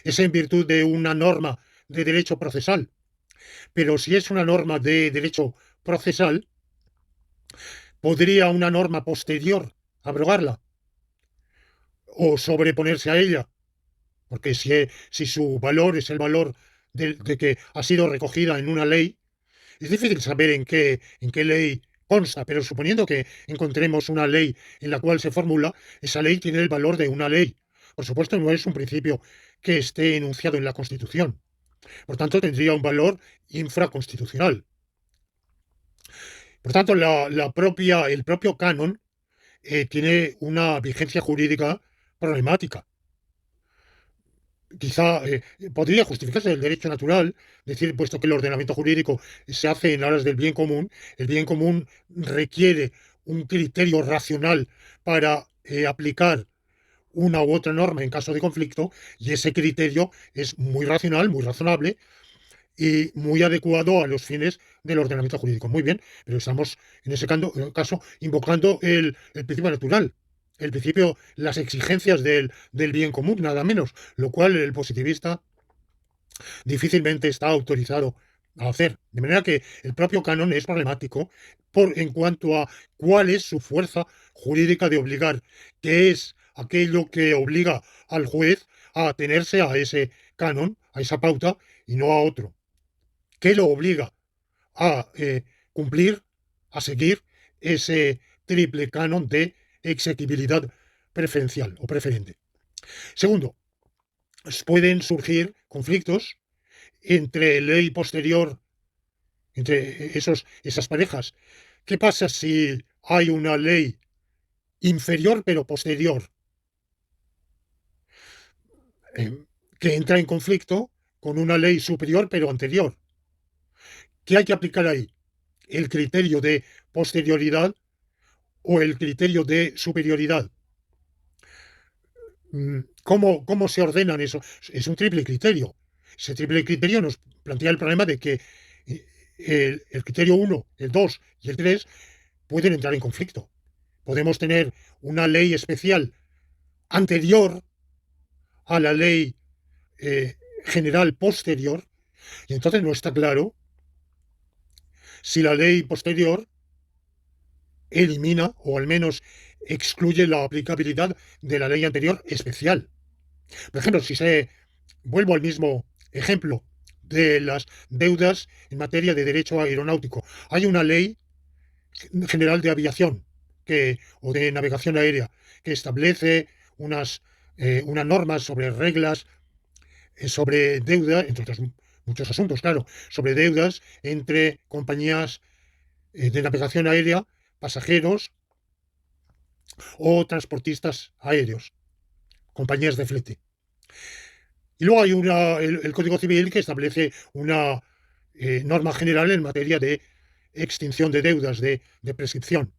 Speaker 2: ¿Es en virtud de una norma de derecho procesal? Pero si es una norma de derecho procesal, ¿podría una norma posterior abrogarla o sobreponerse a ella? Porque si su valor es el valor de que ha sido recogida en una ley, es difícil saber en qué ley consta, pero suponiendo que encontremos una ley en la cual se formula, esa ley tiene el valor de una ley. Por supuesto, no es un principio que esté enunciado en la Constitución. Por tanto, tendría un valor infraconstitucional. Por tanto, el propio canon tiene una vigencia jurídica problemática. Quizá podría justificarse el derecho natural, decir, puesto que el ordenamiento jurídico se hace en aras del bien común, el bien común requiere un criterio racional para aplicar una u otra norma en caso de conflicto, y ese criterio es muy racional, muy razonable y muy adecuado a los fines del ordenamiento jurídico. Muy bien, pero estamos en ese caso invocando el principio natural, el principio, las exigencias del bien común, nada menos, lo cual el positivista difícilmente está autorizado a hacer. De manera que el propio canon es problemático en cuanto a cuál es su fuerza jurídica de obligar, qué es aquello que obliga al juez a atenerse a ese canon, a esa pauta, y no a otro. ¿Qué lo obliga a cumplir, a seguir ese triple canon de exequibilidad preferencial o preferente? Segundo, pueden surgir conflictos entre ley posterior, entre esas parejas. ¿Qué pasa si hay una ley inferior pero posterior que entra en conflicto con una ley superior pero anterior? ¿Qué hay que aplicar ahí? ¿El criterio de posterioridad o el criterio de superioridad? ¿Cómo se ordenan eso? Es un triple criterio. Ese triple criterio nos plantea el problema de que el criterio 1, el 2 y el 3 pueden entrar en conflicto. Podemos tener una ley especial anterior a la ley general posterior, y entonces no está claro si la ley posterior elimina o al menos excluye la aplicabilidad de la ley anterior especial. Por ejemplo, vuelvo al mismo ejemplo de las deudas en materia de derecho aeronáutico. Hay una ley general de aviación o de navegación aérea que establece unas normas sobre reglas, sobre deuda, entre otros muchos asuntos, claro, sobre deudas entre compañías de navegación aérea, pasajeros o transportistas aéreos, compañías de flete. Y luego hay el Código Civil que establece una norma general en materia de extinción de deudas, de prescripción.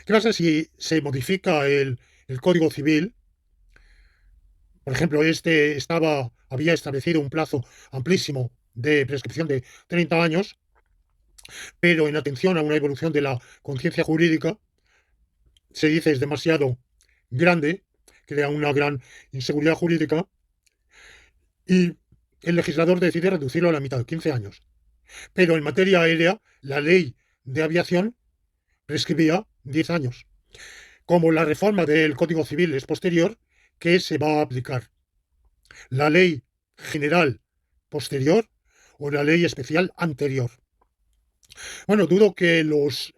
Speaker 2: ¿Qué pasa si se modifica el Código Civil? Por ejemplo, había establecido un plazo amplísimo de prescripción de 30 años, pero en atención a una evolución de la conciencia jurídica, se dice es demasiado grande, crea una gran inseguridad jurídica, y el legislador decide reducirlo a la mitad, 15 años. Pero en materia aérea, la ley de aviación prescribía 10 años. Como la reforma del Código Civil es posterior, ¿qué se va a aplicar? ¿La ley general posterior o la ley especial anterior? Bueno, dudo que los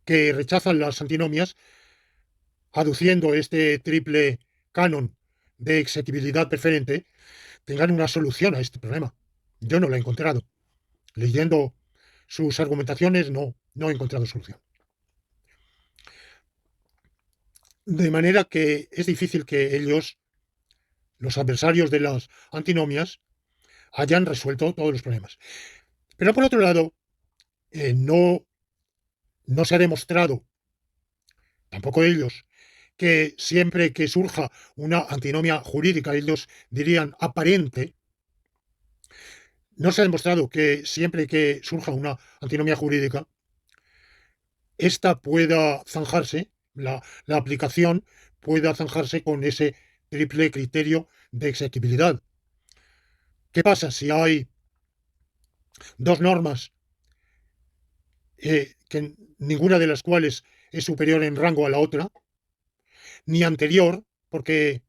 Speaker 2: que rechazan las antinomias, aduciendo este triple canon de exequibilidad preferente, tengan una solución a este problema. Yo no la he encontrado. Leyendo sus argumentaciones no he encontrado solución. De manera que es difícil que ellos, los adversarios de las antinomias, hayan resuelto todos los problemas. Pero por otro lado, no se ha demostrado, tampoco ellos, que siempre que surja una antinomia jurídica, ellos dirían aparente, no se ha demostrado que siempre que surja una antinomia jurídica, esta pueda zanjarse, la aplicación pueda zanjarse con ese triple criterio de exequibilidad. ¿Qué pasa si hay dos normas, que ninguna de las cuales es superior en rango a la otra, ni anterior, porque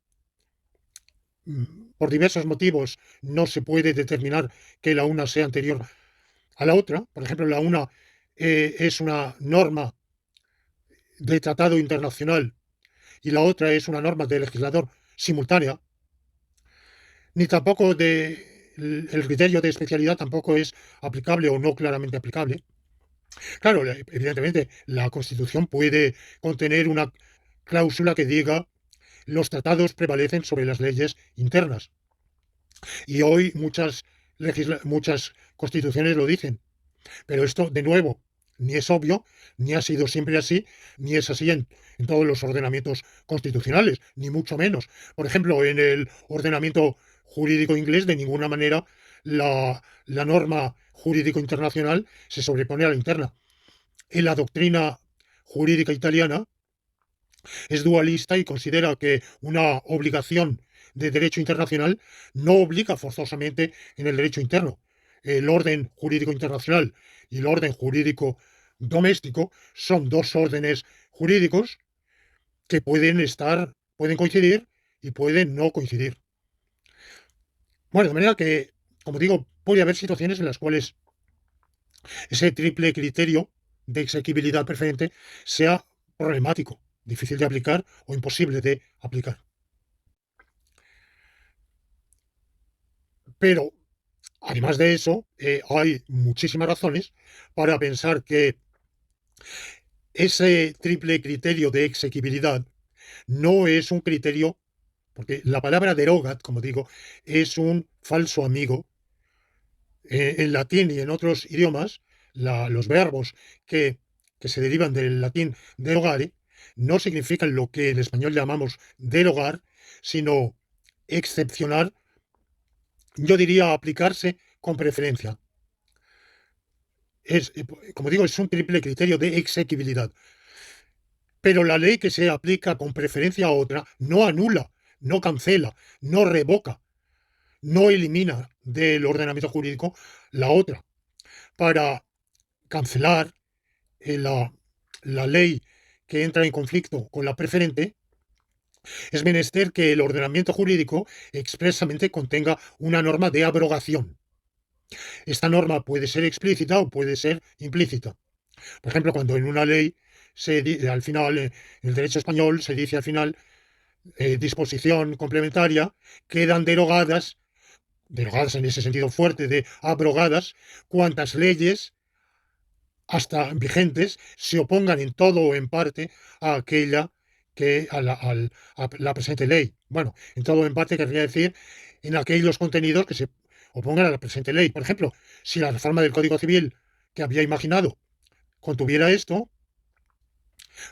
Speaker 2: por diversos motivos no se puede determinar que la una sea anterior a la otra? Por ejemplo, la una es una norma de tratado internacional y la otra es una norma de legislador simultánea, ni tampoco el criterio de especialidad tampoco es aplicable o no claramente aplicable. Claro, evidentemente, la Constitución puede contener una cláusula que diga los tratados prevalecen sobre las leyes internas. Y hoy muchas constituciones lo dicen. Pero esto, de nuevo, ni es obvio, ni ha sido siempre así, ni es así en todos los ordenamientos constitucionales, ni mucho menos. Por ejemplo, en el ordenamiento jurídico inglés, de ninguna manera la norma jurídico internacional se sobrepone a la interna. En la doctrina jurídica italiana es dualista y considera que una obligación de derecho internacional no obliga forzosamente en el derecho interno. El orden jurídico internacional y el orden jurídico doméstico son dos órdenes jurídicos que pueden coincidir y pueden no coincidir. Bueno, de manera que, como digo, puede haber situaciones en las cuales ese triple criterio de exequibilidad preferente sea problemático, difícil de aplicar o imposible de aplicar. Pero, además de eso, hay muchísimas razones para pensar que ese triple criterio de exequibilidad no es un criterio, porque la palabra derogat, como digo, es un falso amigo. En latín y en otros idiomas, los verbos que se derivan del latín derogare no significan lo que en español llamamos derogar, sino excepcionar, yo diría aplicarse con preferencia. Como digo, es un triple criterio de exequibilidad. Pero la ley que se aplica con preferencia a otra no anula no cancela, no revoca, no elimina del ordenamiento jurídico la otra. Para cancelar la ley que entra en conflicto con la preferente, es menester que el ordenamiento jurídico expresamente contenga una norma de abrogación. Esta norma puede ser explícita o puede ser implícita. Por ejemplo, cuando en una ley al final, en el derecho español se dice al final, disposición complementaria, quedan derogadas en ese sentido fuerte de abrogadas, cuantas leyes hasta vigentes se opongan en todo o en parte a aquella a la presente ley. Bueno, en todo o en parte querría decir en aquellos contenidos que se opongan a la presente ley. Por ejemplo, si la reforma del Código Civil que había imaginado contuviera esto,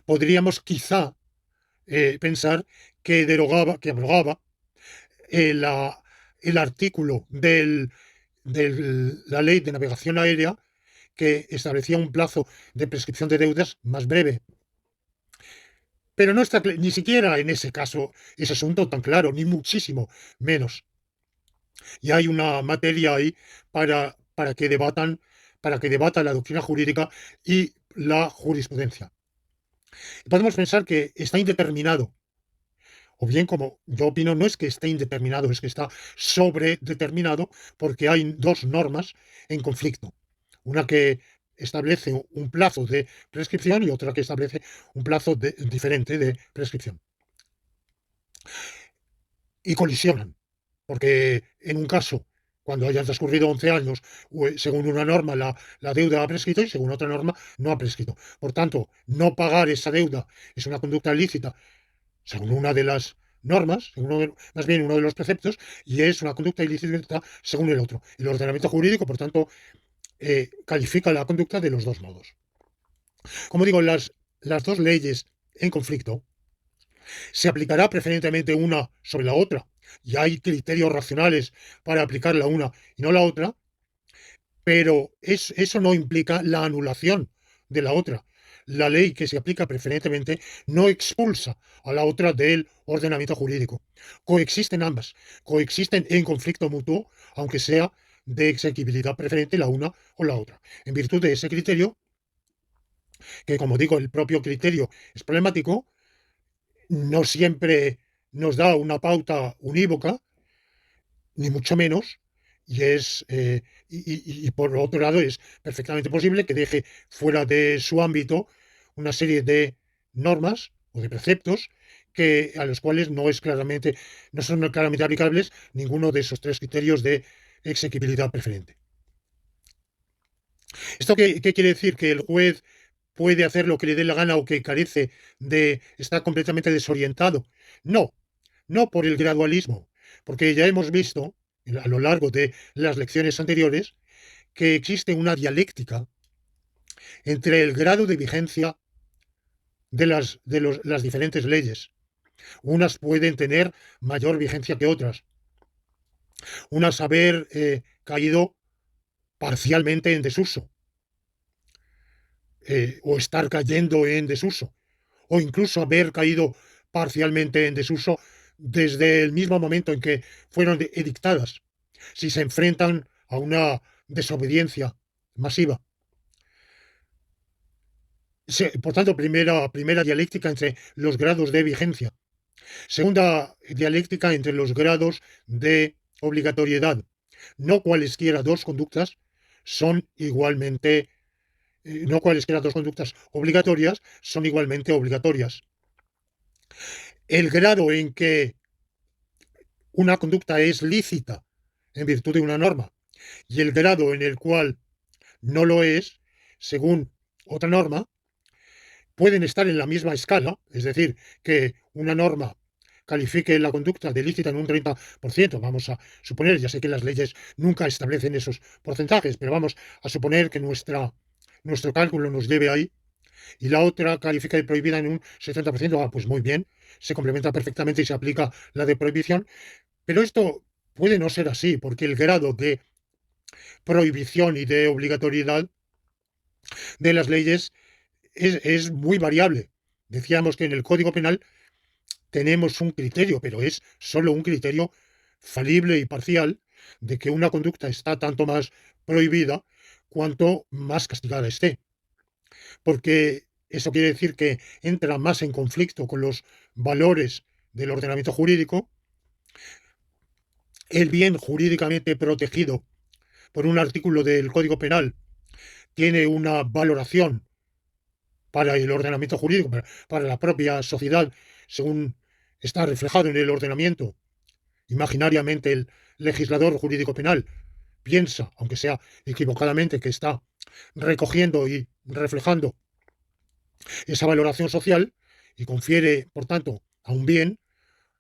Speaker 2: podríamos quizá pensar que abrogaba el artículo de la ley de navegación aérea que establecía un plazo de prescripción de deudas más breve. Pero no está ni siquiera en ese caso ese asunto tan claro, ni muchísimo menos. Y hay una materia ahí para que debata la doctrina jurídica y la jurisprudencia. Podemos pensar que está indeterminado, o bien, como yo opino, no es que esté indeterminado, es que está sobredeterminado porque hay dos normas en conflicto. Una que establece un plazo de prescripción y otra que establece un plazo diferente de prescripción. Y colisionan, porque en un caso, cuando hayan transcurrido 11 años, según una norma la deuda ha prescrito y según otra norma no ha prescrito. Por tanto, no pagar esa deuda es una conducta ilícita según una de las normas, más bien uno de los preceptos, y es una conducta ilícita según el otro. El ordenamiento jurídico, por tanto, califica la conducta de los dos modos. Como digo, las dos leyes en conflicto se aplicará preferentemente una sobre la otra, y hay criterios racionales para aplicar la una y no la otra, pero eso no implica la anulación de la otra. La ley que se aplica preferentemente no expulsa a la otra del ordenamiento jurídico. Coexisten ambas, coexisten en conflicto mutuo, aunque sea de exequibilidad preferente la una o la otra. En virtud de ese criterio, que como digo, el propio criterio es problemático, no siempre nos da una pauta unívoca, ni mucho menos, y por otro lado es perfectamente posible que deje fuera de su ámbito una serie de normas o de preceptos a los cuales no son claramente aplicables ninguno de esos tres criterios de exequibilidad preferente. ¿Esto qué quiere decir? ¿Que el juez puede hacer lo que le dé la gana o que carece estar completamente desorientado? No, no por el gradualismo, porque ya hemos visto a lo largo de las lecciones anteriores que existe una dialéctica entre el grado de vigencia de las diferentes leyes. Unas pueden tener mayor vigencia que otras. Unas haber caído parcialmente en desuso, o estar cayendo en desuso, o incluso haber caído parcialmente en desuso desde el mismo momento en que fueron edictadas, si se enfrentan a una desobediencia masiva. Por tanto, primera dialéctica entre los grados de vigencia. Segunda dialéctica entre los grados de obligatoriedad. No cualesquiera dos conductas son igualmente, no cualesquiera dos conductas obligatorias son igualmente obligatorias. El grado en que una conducta es lícita en virtud de una norma y el grado en el cual no lo es, según otra norma, pueden estar en la misma escala, es decir, que una norma califique la conducta de lícita en un 30%, vamos a suponer, ya sé que las leyes nunca establecen esos porcentajes, pero vamos a suponer que nuestro cálculo nos lleve ahí, y la otra califica de prohibida en un 70%, pues muy bien, se complementa perfectamente y se aplica la de prohibición, pero esto puede no ser así, porque el grado de prohibición y de obligatoriedad de las leyes es muy variable. Decíamos que en el Código Penal tenemos un criterio, pero es solo un criterio falible y parcial de que una conducta está tanto más prohibida cuanto más castigada esté. Porque eso quiere decir que entra más en conflicto con los valores del ordenamiento jurídico. El bien jurídicamente protegido por un artículo del Código Penal tiene una valoración para el ordenamiento jurídico, para la propia sociedad, según está reflejado en el ordenamiento. Imaginariamente el legislador jurídico penal piensa, aunque sea equivocadamente, que está recogiendo y reflejando esa valoración social y confiere, por tanto, a un bien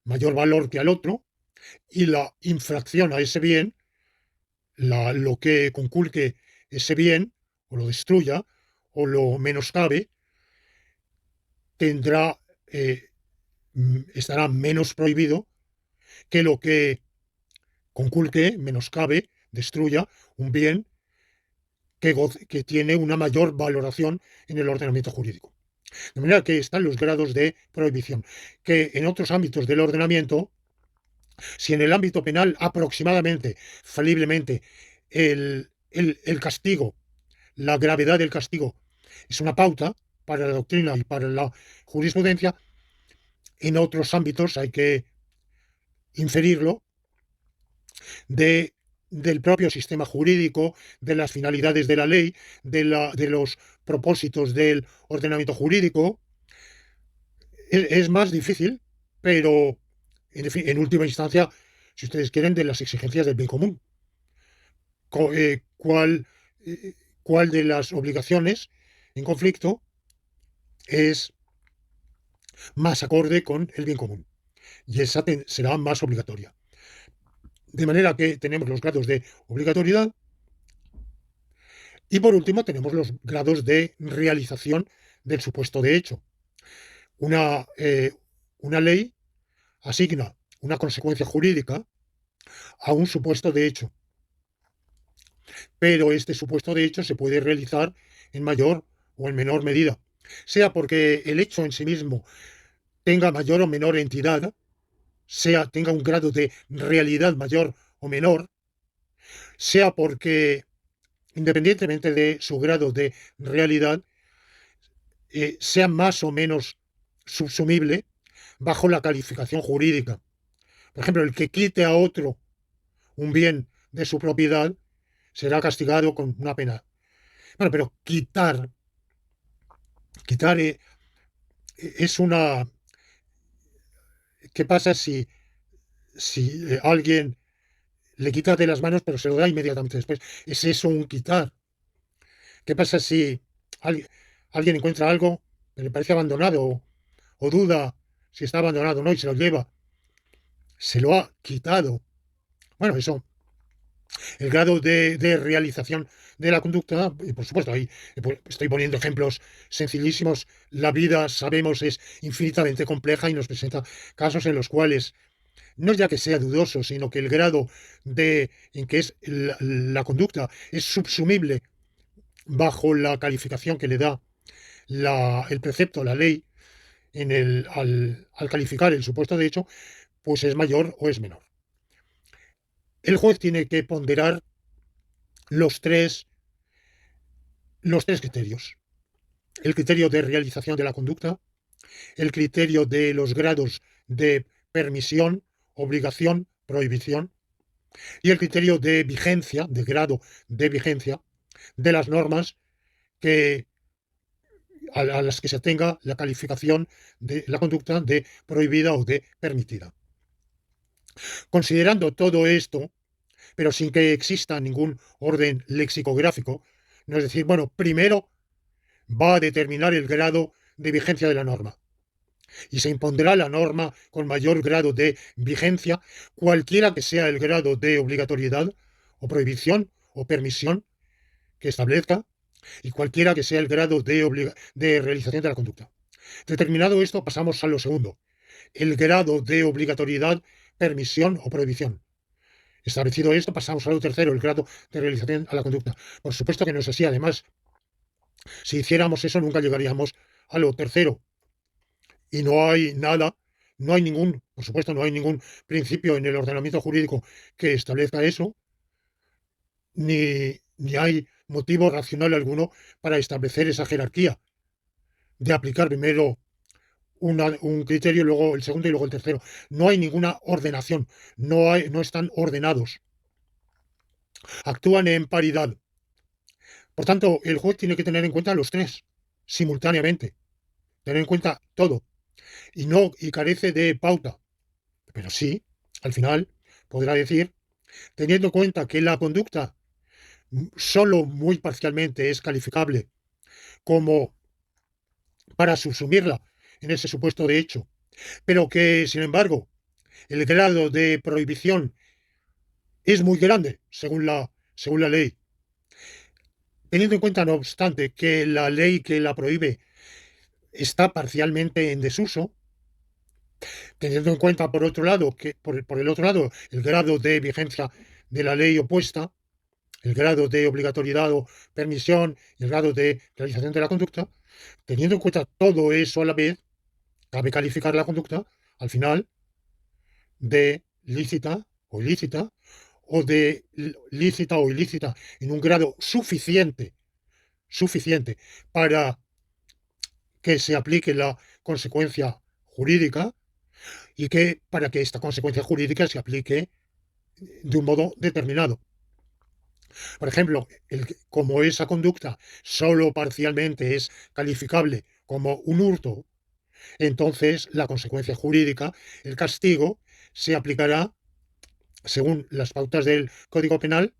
Speaker 2: mayor valor que al otro, y la infracción a ese bien, lo que conculque ese bien, o lo destruya, o lo menoscabe, tendrá, estará menos prohibido que lo que conculque, menoscabe, destruya un bien que tiene una mayor valoración en el ordenamiento jurídico. De manera que están los grados de prohibición, que en otros ámbitos del ordenamiento, si en el ámbito penal aproximadamente, faliblemente, el castigo, la gravedad del castigo es una pauta para la doctrina y para la jurisprudencia, en otros ámbitos hay que inferirlo del propio sistema jurídico, de las finalidades de la ley, de los propósitos del ordenamiento jurídico. Es más difícil, pero en última instancia, si ustedes quieren, de las exigencias del bien común. ¿Cuál, cuál de las obligaciones en conflicto es más acorde con el bien común? Y esa será más obligatoria. De manera que tenemos los grados de obligatoriedad y por último tenemos los grados de realización del supuesto de hecho. Una ley asigna una consecuencia jurídica a un supuesto de hecho, pero este supuesto de hecho se puede realizar en mayor o en menor medida, sea porque el hecho en sí mismo tenga mayor o menor entidad, tenga un grado de realidad mayor o menor, sea porque, independientemente de su grado de realidad, sea más o menos subsumible bajo la calificación jurídica. Por ejemplo, el que quite a otro un bien de su propiedad será castigado con una pena. Bueno, pero quitar es una... ¿Qué pasa si alguien le quita de las manos pero se lo da inmediatamente después? ¿Es eso un quitar? ¿Qué pasa si alguien encuentra algo que le parece abandonado o duda si está abandonado o no y se lo lleva? Se lo ha quitado. Bueno, eso, el grado de realización de la conducta, y por supuesto, ahí estoy poniendo ejemplos sencillísimos. La vida, sabemos, es infinitamente compleja y nos presenta casos en los cuales no ya que sea dudoso, sino que el grado en que es la conducta es subsumible bajo la calificación que le da el precepto, la ley, al calificar el supuesto de hecho, pues es mayor o es menor. El juez tiene que ponderar los tres criterios. El criterio de realización de la conducta, el criterio de los grados de permisión, obligación, prohibición, y el criterio de vigencia, de grado de vigencia, de las normas a las que se tenga la calificación de la conducta de prohibida o de permitida. Considerando todo esto, pero sin que exista ningún orden lexicográfico, no es decir, bueno, primero va a determinar el grado de vigencia de la norma y se impondrá la norma con mayor grado de vigencia, cualquiera que sea el grado de obligatoriedad o prohibición o permisión que establezca y cualquiera que sea el grado de realización de la conducta. Determinado esto, pasamos a lo segundo, el grado de obligatoriedad, permisión o prohibición. Establecido esto, pasamos a lo tercero, el grado de realización a la conducta. Por supuesto que no es así. Además, si hiciéramos eso, nunca llegaríamos a lo tercero. Y no hay nada No hay ningún, por supuesto, no hay ningún principio en el ordenamiento jurídico que establezca eso, ni hay motivo racional alguno para establecer esa jerarquía de aplicar primero un criterio, luego el segundo y luego el tercero. No hay ninguna ordenación, no están ordenados, actúan en paridad. Por tanto, el juez tiene que tener en cuenta los tres simultáneamente, tener en cuenta todo, y carece de pauta. Pero sí, al final, podrá decir, teniendo en cuenta que la conducta solo muy parcialmente es calificable como para subsumirla en ese supuesto de hecho, pero que, sin embargo, el grado de prohibición es muy grande según la ley, teniendo en cuenta, no obstante, que la ley que la prohíbe está parcialmente en desuso, teniendo en cuenta, por otro lado, que por el otro lado, el grado de vigencia de la ley opuesta, el grado de obligatoriedad o permisión y el grado de realización de la conducta, teniendo en cuenta todo eso a la vez, cabe calificar la conducta, al final, de lícita o ilícita, o de lícita o ilícita en un grado suficiente para que se aplique la consecuencia jurídica y que para que esta consecuencia jurídica se aplique de un modo determinado. Por ejemplo, como esa conducta solo parcialmente es calificable como un hurto, entonces la consecuencia jurídica, el castigo, se aplicará según las pautas del Código Penal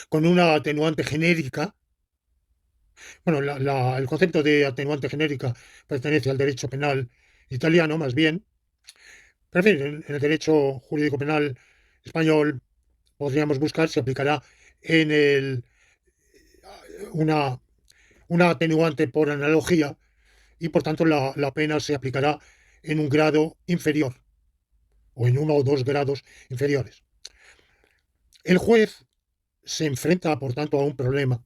Speaker 2: con una atenuante genérica. Bueno, el concepto de atenuante genérica pertenece al derecho penal italiano, más bien, pero en fin, en el derecho jurídico penal español podríamos buscar si aplicará en una, una atenuante por analogía y por tanto la pena se aplicará en un grado inferior o en uno o dos grados inferiores. El juez se enfrenta, por tanto, a un problema.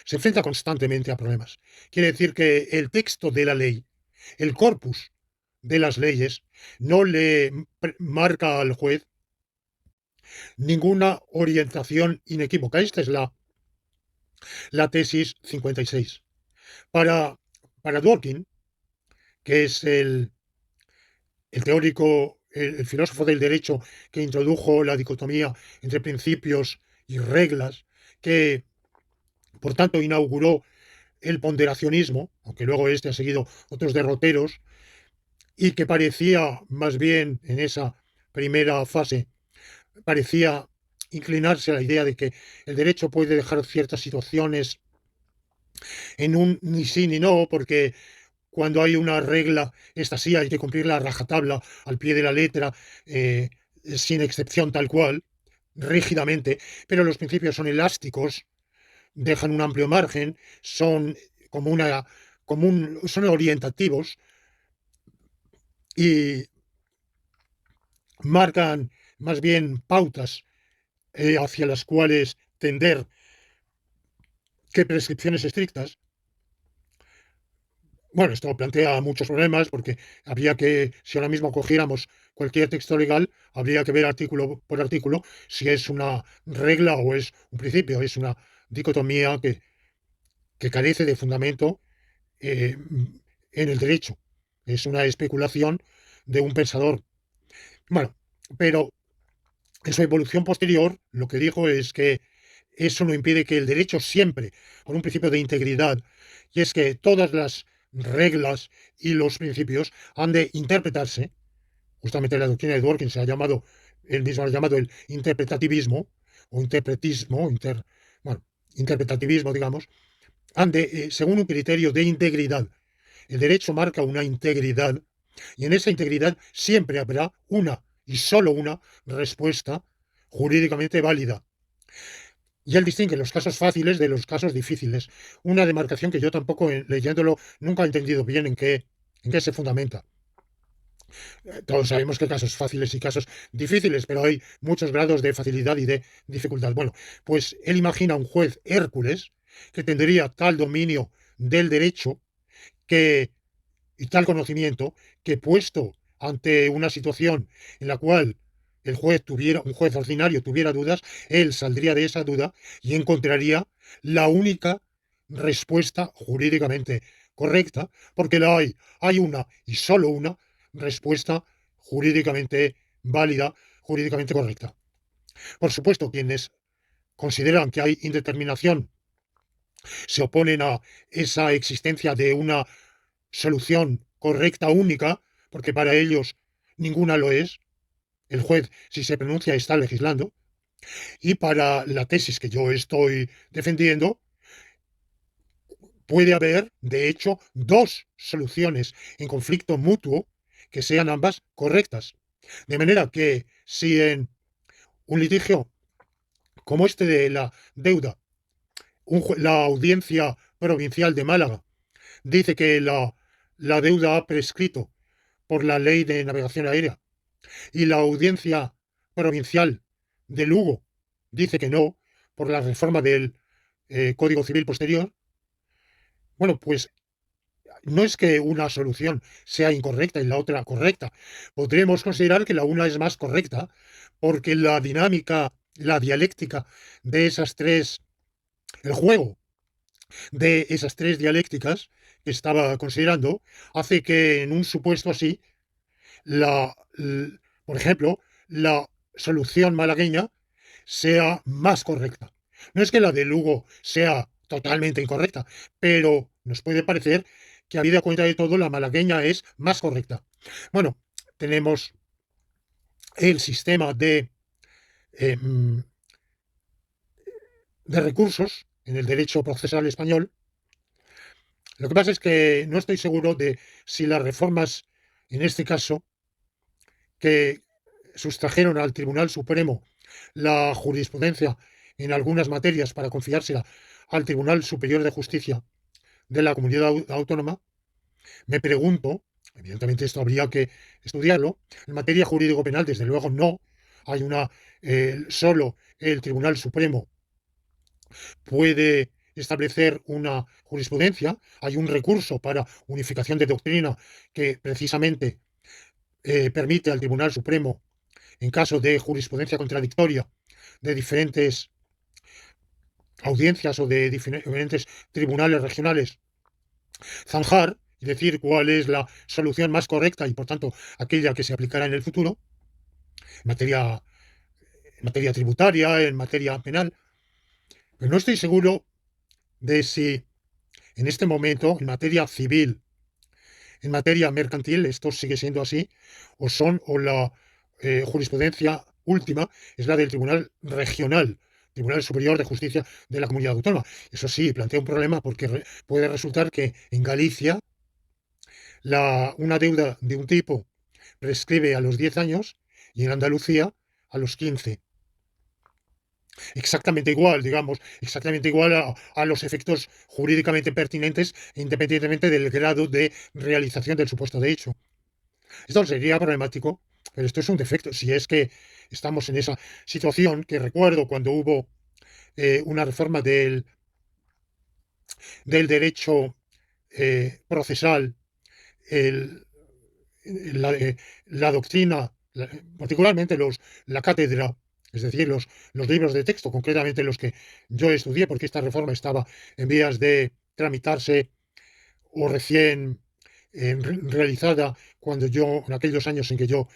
Speaker 2: Se enfrenta constantemente a problemas. Quiere decir que el texto de la ley, el corpus de las leyes, no le marca al juez ninguna orientación inequívoca. Esta es la tesis 56. Para Dworkin, que es el teórico, el filósofo del derecho que introdujo la dicotomía entre principios y reglas, que por tanto inauguró el ponderacionismo, aunque luego este ha seguido otros derroteros, y que parecía más bien en esa primera fase, parecía inclinarse a la idea de que el derecho puede dejar ciertas situaciones en un ni sí ni no, porque cuando hay una regla, esta sí hay que cumplirla a rajatabla, al pie de la letra, sin excepción tal cual, rígidamente, pero los principios son elásticos, dejan un amplio margen, son son orientativos y marcan más bien pautas hacia las cuales tender que prescripciones estrictas. Bueno, esto plantea muchos problemas porque si ahora mismo cogiéramos cualquier texto legal, habría que ver artículo por artículo si es una regla o es un principio, es una dicotomía que carece de fundamento en el derecho. Es una especulación de un pensador. Bueno, pero en su evolución posterior, lo que dijo es que eso no impide que el derecho siempre, por un principio de integridad, y es que todas las reglas y los principios han de interpretarse, justamente la doctrina de Dworkin él mismo ha llamado el interpretativismo, o interpretismo, bueno, interpretativismo, digamos, han de, según un criterio de integridad. El derecho marca una integridad, y en esa integridad siempre habrá una y solo una respuesta jurídicamente válida. Y él distingue los casos fáciles de los casos difíciles. Una demarcación que yo tampoco, leyéndolo, nunca he entendido bien en qué se fundamenta. Todos sabemos que hay casos fáciles y casos difíciles, pero hay muchos grados de facilidad y de dificultad. Bueno, pues él imagina un juez Hércules que tendría tal dominio del derecho que y tal conocimiento que puesto ante una situación en la cual un juez ordinario tuviera dudas, él saldría de esa duda y encontraría la única respuesta jurídicamente correcta, porque hay una y solo una respuesta jurídicamente válida, jurídicamente correcta. Por supuesto, quienes consideran que hay indeterminación se oponen a esa existencia de una solución correcta única, porque para ellos ninguna lo es. El juez, si se pronuncia, está legislando. Y para la tesis que yo estoy defendiendo, puede haber, de hecho, dos soluciones en conflicto mutuo que sean ambas correctas. De manera que si en un litigio como este de la deuda, la audiencia provincial de Málaga dice que la deuda ha prescrito por la ley de navegación aérea y la audiencia provincial de Lugo dice que no, por la reforma del Código Civil posterior, bueno, pues no es que una solución sea incorrecta y la otra correcta. Podríamos considerar que la una es más correcta porque la dinámica, la dialéctica de esas tres, el juego de esas tres dialécticas que estaba considerando, hace que en un supuesto así, por ejemplo, la solución malagueña sea más correcta. No es que la de Lugo sea totalmente incorrecta, pero nos puede parecer que a vida cuenta de todo la malagueña es más correcta. Bueno, tenemos el sistema eh, mm, de recursos en el derecho procesal español. Lo que pasa es que no estoy seguro de si las reformas, en este caso, que sustrajeron al Tribunal Supremo la jurisprudencia en algunas materias para confiársela al Tribunal Superior de Justicia de la Comunidad Autónoma, me pregunto, evidentemente esto habría que estudiarlo, en materia jurídico-penal, desde luego no, hay solo el Tribunal Supremo puede establecer una jurisprudencia, hay un recurso para unificación de doctrina que precisamente permite al Tribunal Supremo, en caso de jurisprudencia contradictoria de diferentes audiencias o de diferentes tribunales regionales, zanjar y decir cuál es la solución más correcta y, por tanto, aquella que se aplicará en el futuro, en materia tributaria, en materia penal. Pero no estoy seguro de si en este momento, en materia civil, en materia mercantil, esto sigue siendo así, o la jurisprudencia última es la del Tribunal Regional, Tribunal Superior de Justicia de la Comunidad Autónoma. Eso sí, plantea un problema porque puede resultar que en Galicia una deuda de un tipo prescribe a los 10 años y en Andalucía a los 15. Exactamente igual, digamos, exactamente igual a los efectos jurídicamente pertinentes, independientemente del grado de realización del supuesto de hecho. Esto sería problemático, pero esto es un defecto. Si es que estamos en esa situación, que recuerdo cuando hubo una reforma del derecho procesal, el- la doctrina, particularmente la cátedra, es decir, los libros de texto, concretamente los que yo estudié, porque esta reforma estaba en vías de tramitarse o recién realizada cuando en aquellos años en que yo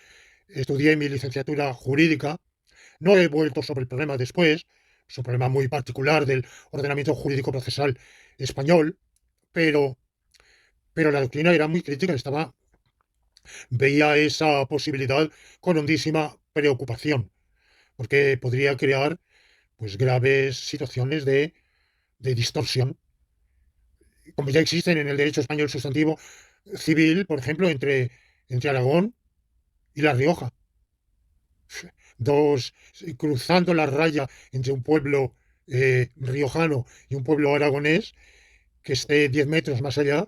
Speaker 2: estudié mi licenciatura jurídica. No he vuelto sobre el problema después, es un problema muy particular del ordenamiento jurídico procesal español, pero, pero la doctrina era muy crítica, veía esa posibilidad con hondísima preocupación, porque podría crear pues, graves situaciones de distorsión, como ya existen en el derecho español sustantivo civil, por ejemplo, entre Aragón y La Rioja. Cruzando la raya entre un pueblo riojano y un pueblo aragonés que esté 10 metros más allá,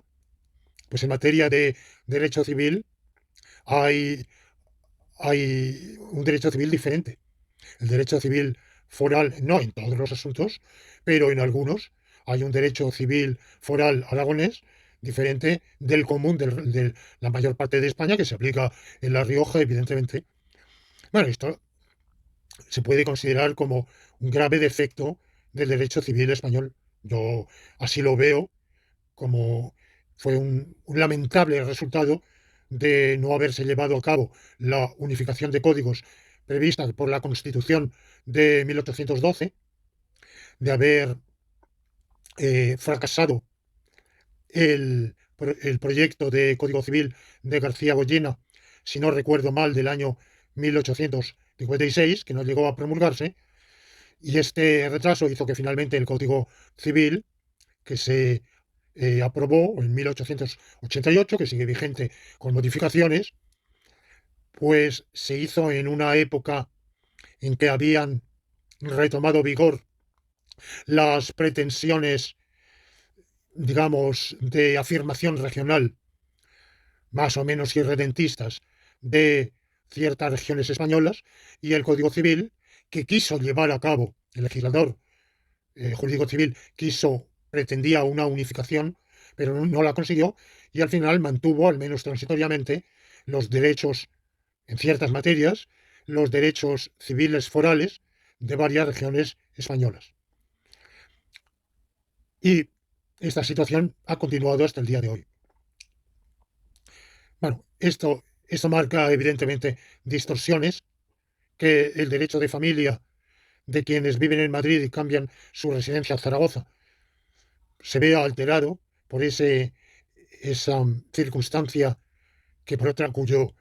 Speaker 2: pues en materia de derecho civil hay, hay un derecho civil diferente. El derecho civil foral, no en todos los asuntos, pero en algunos, hay un derecho civil foral aragonés diferente del común de la mayor parte de España, que se aplica en La Rioja, evidentemente. Bueno, esto se puede considerar como un grave defecto del derecho civil español. Yo así lo veo, como fue un lamentable resultado de no haberse llevado a cabo la unificación de códigos prevista por la Constitución de 1812, de haber fracasado el proyecto de Código Civil de García Goyena, si no recuerdo mal, del año 1856, que no llegó a promulgarse, y este retraso hizo que finalmente el Código Civil, que se aprobó en 1888, que sigue vigente con modificaciones, pues se hizo en una época en que habían retomado vigor las pretensiones, digamos, de afirmación regional, más o menos irredentistas, de ciertas regiones españolas, y el Código Civil, que quiso llevar a cabo, el legislador jurídico civil pretendía una unificación, pero no la consiguió, y al final mantuvo, al menos transitoriamente, los derechos en ciertas materias, los derechos civiles forales de varias regiones españolas. Y esta situación ha continuado hasta el día de hoy. Bueno, esto marca evidentemente distorsiones, que el derecho de familia de quienes viven en Madrid y cambian su residencia a Zaragoza se vea alterado por esa circunstancia que por otra cuyo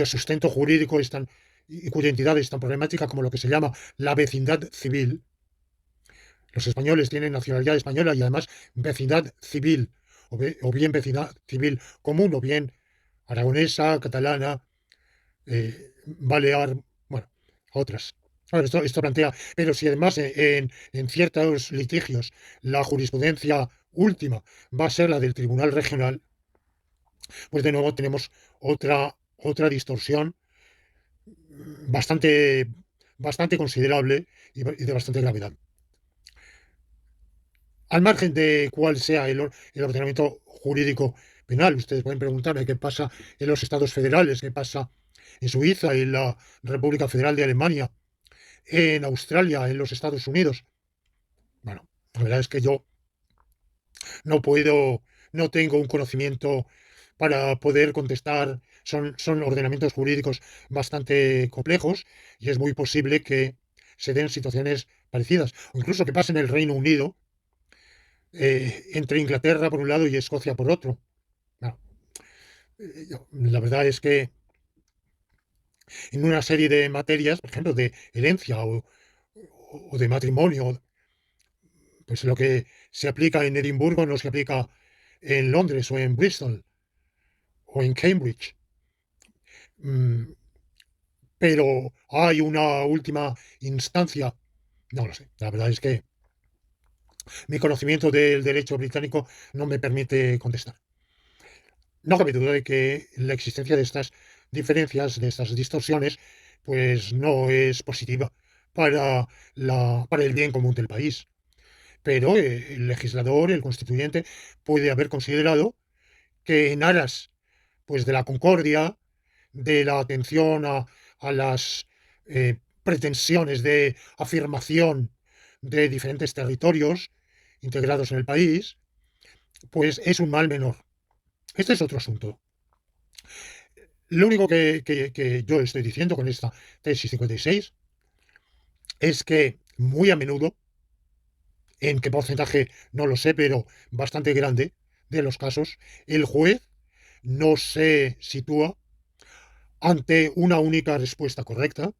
Speaker 2: sustento jurídico es tan, y cuya entidad es tan problemática como lo que se llama la vecindad civil. Los españoles tienen nacionalidad española y además vecindad civil, o bien vecindad civil común, o bien aragonesa, catalana, balear, bueno, otras. Bueno, esto plantea, pero si además en ciertos litigios la jurisprudencia última va a ser la del Tribunal Regional, pues de nuevo tenemos otra distorsión bastante, bastante considerable y de bastante gravedad. Al margen de cuál sea el ordenamiento jurídico penal, ustedes pueden preguntarme qué pasa en los estados federales, qué pasa en Suiza, en la República Federal de Alemania, en Australia, en los Estados Unidos. Bueno, la verdad es que yo no puedo, no tengo un conocimiento para poder contestar. Son ordenamientos jurídicos bastante complejos y es muy posible que se den situaciones parecidas, o incluso que pase en el Reino Unido, entre Inglaterra por un lado y Escocia por otro. Bueno, la verdad es que en una serie de materias, por ejemplo, de herencia o de matrimonio, pues lo que se aplica en Edimburgo no se aplica en Londres o en Bristol o en Cambridge. Mm, pero hay una última instancia, no lo sé. La verdad es que mi conocimiento del derecho británico no me permite contestar. No cabe duda de que la existencia de estas diferencias, de estas distorsiones, pues no es positiva para el bien común del país. Pero el legislador, el constituyente, puede haber considerado que en aras, pues, de la concordia, de la atención a las pretensiones de afirmación de diferentes territorios integrados en el país, pues es un mal menor. Este es otro asunto. Lo único que yo estoy diciendo con esta tesis 56 es que muy a menudo, en qué porcentaje no lo sé, pero bastante grande de los casos, el juez no se sitúa ante una única respuesta correcta,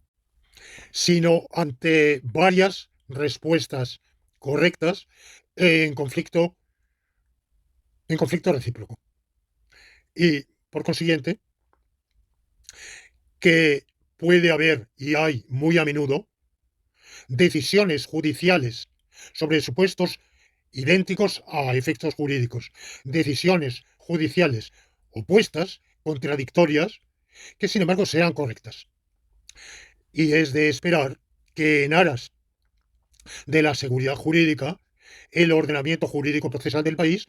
Speaker 2: sino ante varias respuestas correctas en conflicto, en conflicto recíproco. Y, por consiguiente, que puede haber, y hay muy a menudo, decisiones judiciales sobre supuestos idénticos a efectos jurídicos, decisiones judiciales opuestas, contradictorias, que sin embargo sean correctas. Y es de esperar que en aras de la seguridad jurídica, el ordenamiento jurídico procesal del país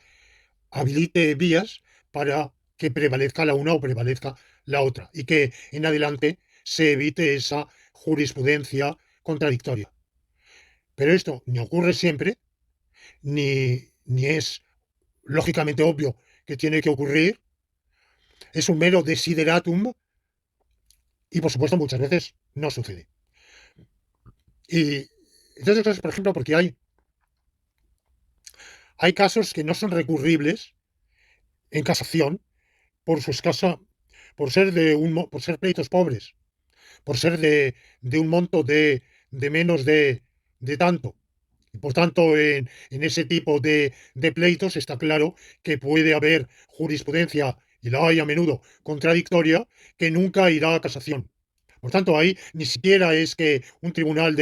Speaker 2: habilite vías para que prevalezca la una o prevalezca la otra y que en adelante se evite esa jurisprudencia contradictoria. Pero esto ni ocurre siempre, ni es lógicamente obvio que tiene que ocurrir, es un mero desideratum y por supuesto muchas veces no sucede. Y entonces, por ejemplo, porque hay casos que no son recurribles en casación por su escasa, por ser pleitos pobres, por ser de un monto de menos de tanto. Y por tanto, en ese tipo de pleitos está claro que puede haber jurisprudencia, y la hay a menudo, contradictoria, que nunca irá a casación. Por tanto, ahí ni siquiera es que un tribunal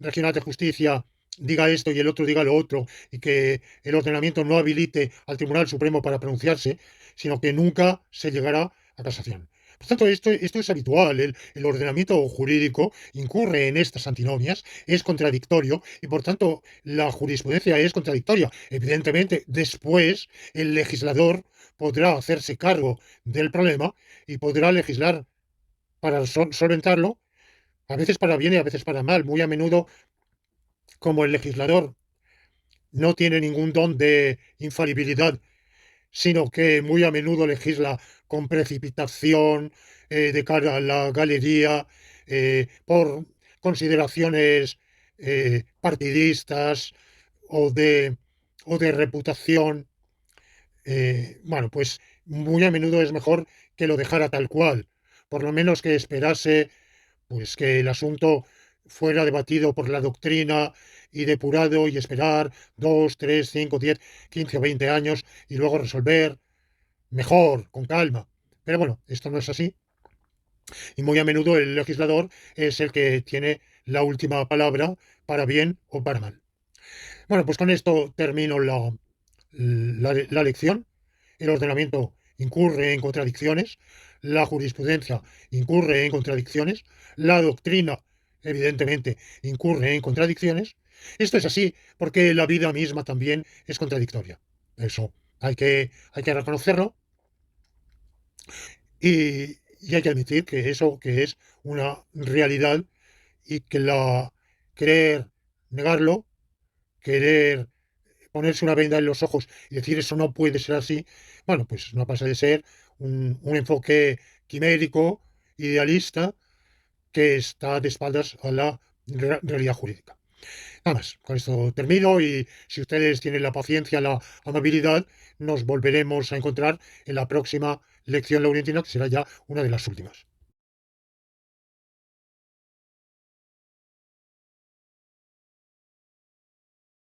Speaker 2: regional de justicia diga esto y el otro diga lo otro, y que el ordenamiento no habilite al Tribunal Supremo para pronunciarse, sino que nunca se llegará a casación. Por tanto, esto es habitual. El ordenamiento jurídico incurre en estas antinomias, es contradictorio y, por tanto, la jurisprudencia es contradictoria. Evidentemente, después el legislador podrá hacerse cargo del problema y podrá legislar para solventarlo, a veces para bien y a veces para mal. Muy a menudo, como el legislador no tiene ningún don de infalibilidad, sino que muy a menudo legisla con precipitación, de cara a la galería, por consideraciones partidistas o o de reputación. Bueno, pues muy a menudo es mejor que lo dejara tal cual, por lo menos que esperase pues que el asunto fuera debatido por la doctrina y depurado y esperar 2, 3, 5, 10, 15 o 20 años y luego resolver mejor, con calma. Pero bueno, esto no es así y muy a menudo el legislador es el que tiene la última palabra para bien o para mal. Bueno, pues con esto termino la lección. El ordenamiento incurre en contradicciones, la jurisprudencia incurre en contradicciones, la doctrina, evidentemente, incurre en contradicciones. Esto es así porque la vida misma también es contradictoria. Eso hay que reconocerlo y hay que admitir que eso que es una realidad y que querer negarlo, querer ponerse una venda en los ojos y decir eso no puede ser así, bueno, pues no pasa de ser un enfoque quimérico, idealista, que está de espaldas a la realidad jurídica. Nada más, con esto termino y si ustedes tienen la paciencia, la amabilidad, nos volveremos a encontrar en la próxima lección laurentina, que será ya una de las últimas.